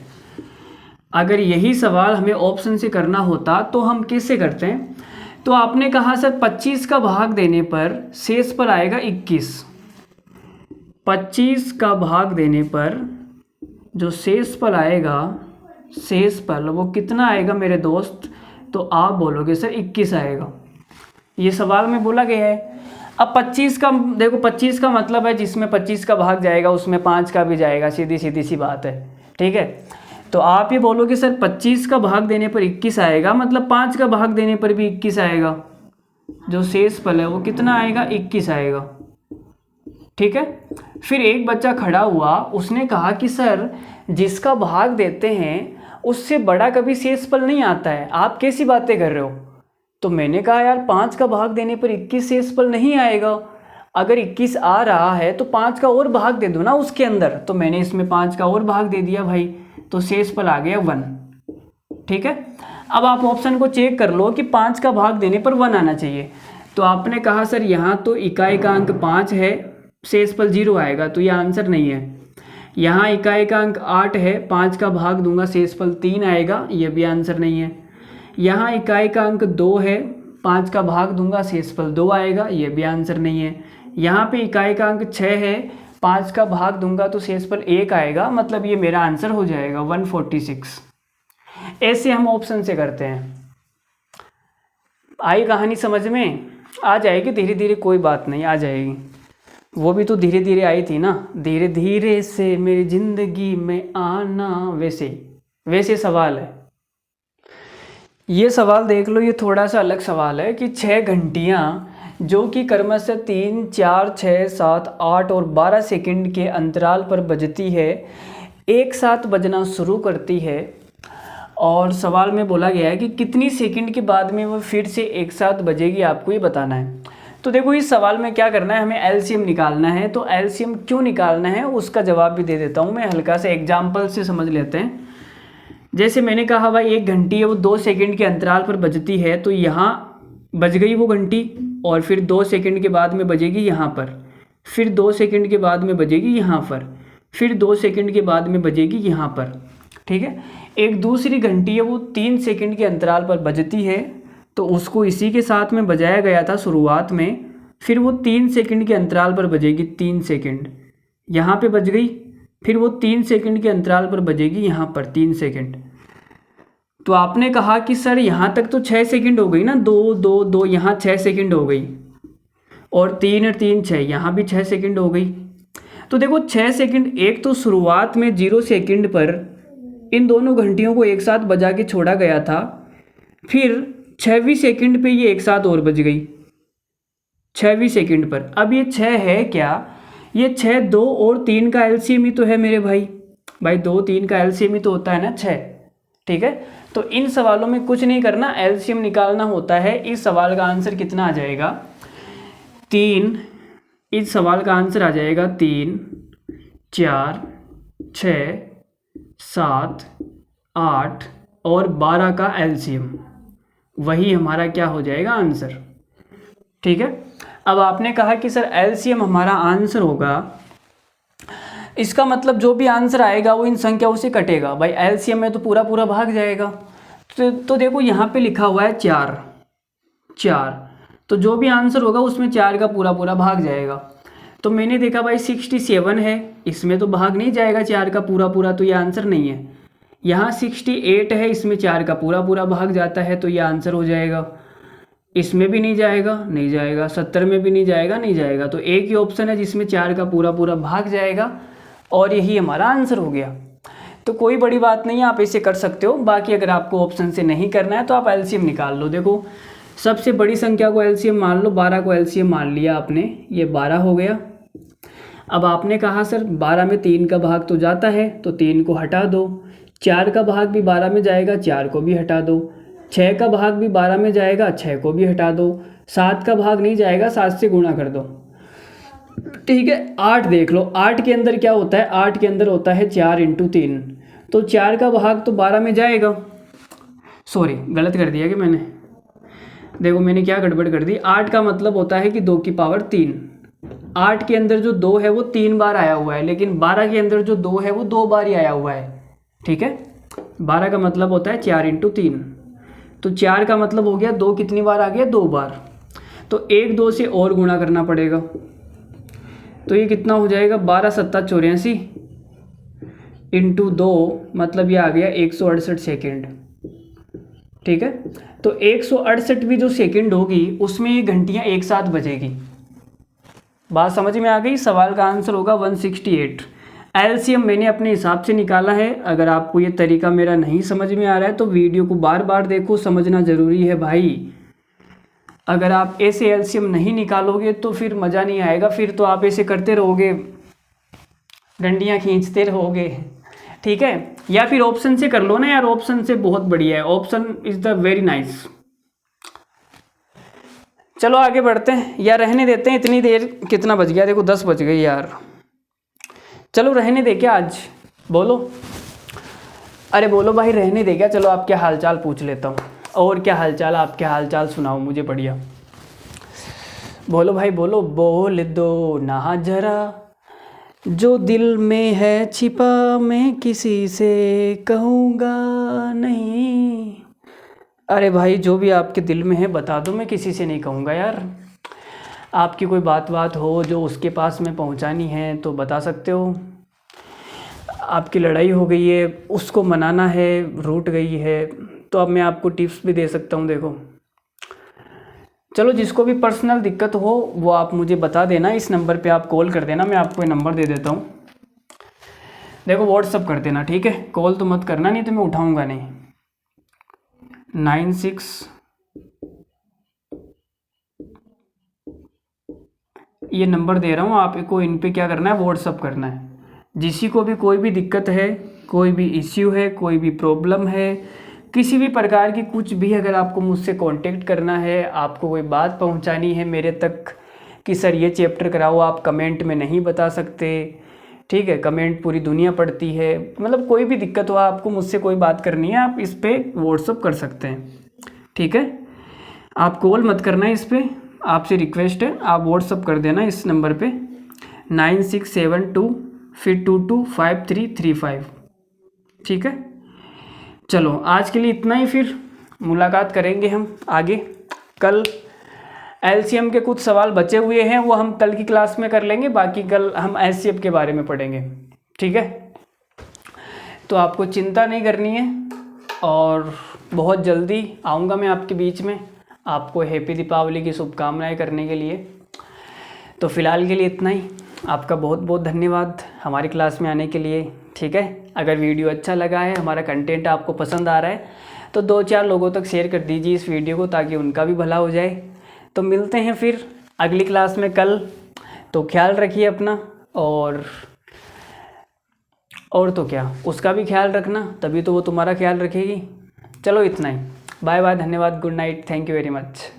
अगर यही सवाल हमें ऑप्शन से करना होता तो हम कैसे करते हैं? तो आपने कहा सर 25 का भाग देने पर शेषफल आएगा 21। 25 का भाग देने पर जो शेषफल आएगा, शेषफल वो कितना आएगा मेरे दोस्त? तो आप बोलोगे सर 21 आएगा। ये सवाल में बोला गया है। अब 25 का देखो, 25 का मतलब है जिसमें 25 का भाग जाएगा उसमें 5 का भी जाएगा, सीधी सीधी सी बात है, ठीक है। तो आप ये बोलोगे सर 25 का भाग देने पर 21 आएगा, मतलब 5 का भाग देने पर भी 21 आएगा। जो शेषफल है वो कितना आएगा? 21 आएगा, ठीक है। फिर एक बच्चा खड़ा हुआ, उसने कहा कि सर जिसका भाग देते हैं उससे बड़ा कभी शेषफल नहीं आता है, आप कैसी बातें कर रहे हो? तो मैंने कहा यार 5 का भाग देने पर 21 शेषफल नहीं आएगा। अगर 21 आ रहा है तो 5 का और भाग दे दो ना उसके अंदर। तो मैंने इसमें 5 का और भाग दे दिया भाई, तो शेषफल आ गया 1, ठीक है। अब आप ऑप्शन को चेक कर लो कि 5 का भाग देने पर 1 आना चाहिए। तो आपने कहा सर यहाँ तो इकाई का अंक 5 है, शेषफल 0 आएगा, तो ये आंसर नहीं है। यहाँ इकाई का अंक 8 है, 5 का भाग दूंगा शेषफल 3 आएगा, ये भी आंसर नहीं है। यहाँ इकाई का अंक 2 है, 5 का भाग दूंगा शेषफल 2 आएगा, ये भी आंसर नहीं है। यहाँ पे इकाई का अंक 6 है, 5 का भाग दूंगा तो शेषफल 1 आएगा, मतलब ये मेरा आंसर हो जाएगा 146। ऐसे हम ऑप्शन से करते हैं। आई कहानी समझ में? आ जाएगी धीरे धीरे, कोई बात नहीं, आ जाएगी। वो भी तो धीरे धीरे आई थी ना, धीरे धीरे से मेरी जिंदगी में आना, वैसे सवाल है। ये सवाल देख लो, ये थोड़ा सा अलग सवाल है कि 6 घंटियाँ जो कि क्रमशः 3 4 6 7 8 और 12 सेकंड के अंतराल पर बजती है, एक साथ बजना शुरू करती है। और सवाल में बोला गया है कि कितनी सेकंड के बाद में वो फिर से एक साथ बजेगी, आपको ये बताना है। तो देखो इस सवाल में क्या करना है, हमें एलसीएम निकालना है। तो एलसीएम क्यों निकालना है उसका जवाब भी दे देता हूँ मैं, हल्का सा एग्जाम्पल से समझ लेते हैं। जैसे मैंने कहा भाई 1 घंटी है, वो 2 सेकंड के अंतराल पर बजती है, तो यहाँ बज गई वो घंटी, और फिर 2 सेकंड के बाद में बजेगी यहाँ पर, फिर 2 सेकंड के बाद में बजेगी यहाँ पर, फिर 2 सेकंड के बाद में बजेगी यहाँ पर, ठीक है। एक दूसरी घंटी है, वो 3 सेकंड के अंतराल पर बजती है, तो उसको इसी के साथ में बजाया गया था शुरुआत में, फिर वो 3 सेकंड के अंतराल पर बजेगी, 3 सेकंड यहाँ पे बज गई, फिर वो 3 सेकंड के अंतराल पर बजेगी यहाँ पर 3 सेकंड। तो आपने कहा कि सर यहाँ तक तो 6 सेकंड हो गई ना, 2 2 2 यहाँ 6 सेकंड हो गई, और 3 और 3 6, यहाँ भी 6 सेकंड हो गई। तो देखो 6 सेकंड, एक तो शुरुआत में 0 सेकंड पर इन दोनों घंटियों को एक साथ बजा के छोड़ा गया था, फिर 6वीं सेकंड पे ये एक साथ और बज गई 6वीं सेकंड पर। अब ये 6 है क्या? ये 6 2 और 3 का एलसीएम ही तो है मेरे भाई 2 3 का एलसीएम ही तो होता है ना 6, ठीक है। तो इन सवालों में कुछ नहीं करना, एलसीएम निकालना होता है। इस सवाल का आंसर कितना आ जाएगा? 3। इस सवाल का आंसर आ जाएगा 3 4 6 7 8 और 12 का एलसीएम, वही हमारा क्या हो जाएगा आंसर, ठीक है। अब आपने कहा कि सर एलसीएम हमारा आंसर होगा, इसका मतलब जो भी आंसर आएगा वो इन संख्याओं से कटेगा। भाई एलसीएम में तो पूरा पूरा भाग जाएगा। तो देखो यहाँ पे लिखा हुआ है 4 4, तो जो भी आंसर होगा उसमें 4 का पूरा पूरा भाग जाएगा। तो मैंने देखा भाई 67 है, इसमें तो भाग नहीं जाएगा 4 का पूरा पूरा, तो ये आंसर नहीं है। यहाँ 68 है, इसमें 4 का पूरा पूरा भाग जाता है, तो ये आंसर हो जाएगा। इसमें भी नहीं जाएगा, नहीं जाएगा। 70 में भी नहीं जाएगा, नहीं जाएगा। तो एक ही ऑप्शन है जिसमें 4 का पूरा पूरा भाग जाएगा, और यही हमारा आंसर हो गया। तो कोई बड़ी बात नहीं है, आप ऐसे कर सकते हो। बाकी अगर आपको ऑप्शन से नहीं करना है तो आप एलसीएम निकाल लो। देखो सबसे बड़ी संख्या को एलसीएम मान लो, 12 को एलसीएम मान लिया आपने, ये 12 हो गया। अब आपने कहा सर 12 में 3 का भाग तो जाता है, तो 3 को हटा दो। 4 का भाग भी 12 में जाएगा, 4 को भी हटा दो। 6 का भाग भी 12 में जाएगा, 6 को भी हटा दो। 7 का भाग नहीं जाएगा, 7 से गुणा कर दो। ठीक है। 8 देख लो, 8 के अंदर क्या होता है, 8 के अंदर होता है 4 × 3, तो 4 का भाग तो 12 में जाएगा। सॉरी गलत कर दिया कि मैंने, देखो मैंने क्या गड़बड़ कर दी। 8 का मतलब होता है कि 2 की पावर 3। 8 के अंदर जो 2 है वो 3 बार आया हुआ है, लेकिन 12 के अंदर जो 2 है वो 2 बार ही आया हुआ है। ठीक है, 12 का मतलब होता है 4 × 3, तो 4 का मतलब हो गया 2 कितनी बार आ गया, 2 बार। तो 1 2 से और गुणा करना पड़ेगा, तो ये कितना हो जाएगा, 12 7 84 × 2, मतलब ये आ गया 168 सेकेंड। ठीक है, तो 168 जो सेकंड होगी उसमें ये घंटियां एक साथ बजेगी। बात समझ में आ गई। सवाल का आंसर होगा 168। एलसीएम मैंने अपने हिसाब से निकाला है। अगर आपको ये तरीका मेरा नहीं समझ में आ रहा है तो वीडियो को बार बार देखो, समझना ज़रूरी है भाई। अगर आप ऐसे एलसीएम नहीं निकालोगे तो फिर मज़ा नहीं आएगा, फिर तो आप ऐसे करते रहोगे, डंडियाँ खींचते रहोगे। ठीक है, या फिर ऑप्शन से कर लो ना यार, ऑप्शन से बहुत बढ़िया है, option is the very nice. चलो आगे बढ़ते हैं या रहने देते हैं, इतनी देर कितना बज गया, देखो 10 बज गई यार। चलो रहने दे क्या आज, बोलो, अरे बोलो भाई रहने दे क्या। चलो आपके हालचाल पूछ लेता हूँ, और क्या हालचाल, आपके हालचाल सुनाओ मुझे बढ़िया। बोलो भाई बोलो, बोल दो ना जरा, जो दिल में है छिपा मैं किसी से कहूँगा नहीं। अरे भाई जो भी आपके दिल में है बता दो, मैं किसी से नहीं कहूँगा यार। आपकी कोई बात हो जो उसके पास में पहुँचानी है तो बता सकते हो। आपकी लड़ाई हो गई है, उसको मनाना है, रूठ गई है, तो अब मैं आपको टिप्स भी दे सकता हूँ। देखो चलो, जिसको भी पर्सनल दिक्कत हो वो आप मुझे बता देना, इस नंबर पे आप कॉल कर देना, मैं आपको ये नंबर दे देता हूँ। देखो व्हाट्सअप कर देना, ठीक है, कॉल तो मत करना, नहीं तो मैं उठाऊँगा नहीं। 96 ये नंबर दे रहा हूँ आपको, इन पे क्या करना है, व्हाट्सअप करना है। जिसी को भी कोई भी दिक्कत है, कोई भी इश्यू है, कोई भी प्रॉब्लम है, किसी भी प्रकार की कुछ भी, अगर आपको मुझसे कांटेक्ट करना है, आपको कोई बात पहुंचानी है मेरे तक कि सर ये चैप्टर कराओ, आप कमेंट में नहीं बता सकते। ठीक है, कमेंट पूरी दुनिया पढ़ती है, मतलब कोई भी दिक्कत हो, आपको मुझसे कोई बात करनी है, आप इस पर व्हाट्सअप कर सकते हैं। ठीक है, आप कॉल मत करना है इस पर, आपसे रिक्वेस्ट है, आप व्हाट्सअप कर देना इस नंबर पे 9672 फिर 225335। ठीक है, चलो आज के लिए इतना ही, फिर मुलाकात करेंगे हम आगे। कल एलसीएम के कुछ सवाल बचे हुए हैं, वो हम कल की क्लास में कर लेंगे, बाकी कल हम एचसीएफ के बारे में पढ़ेंगे। ठीक है, तो आपको चिंता नहीं करनी है, और बहुत जल्दी आऊँगा मैं आपके बीच में, आपको हैप्पी दीपावली की शुभकामनाएं करने के लिए। तो फ़िलहाल के लिए इतना ही, आपका बहुत बहुत धन्यवाद हमारी क्लास में आने के लिए। ठीक है, अगर वीडियो अच्छा लगा है, हमारा कंटेंट आपको पसंद आ रहा है, तो 2-4 लोगों तक शेयर कर दीजिए इस वीडियो को, ताकि उनका भी भला हो जाए। तो मिलते हैं फिर अगली क्लास में कल, तो ख्याल रखिए अपना, और तो क्या, उसका भी ख्याल रखना, तभी तो वो तुम्हारा ख्याल रखेगी। चलो इतना ही, बाय बाय, धन्यवाद, good night, thank you very much.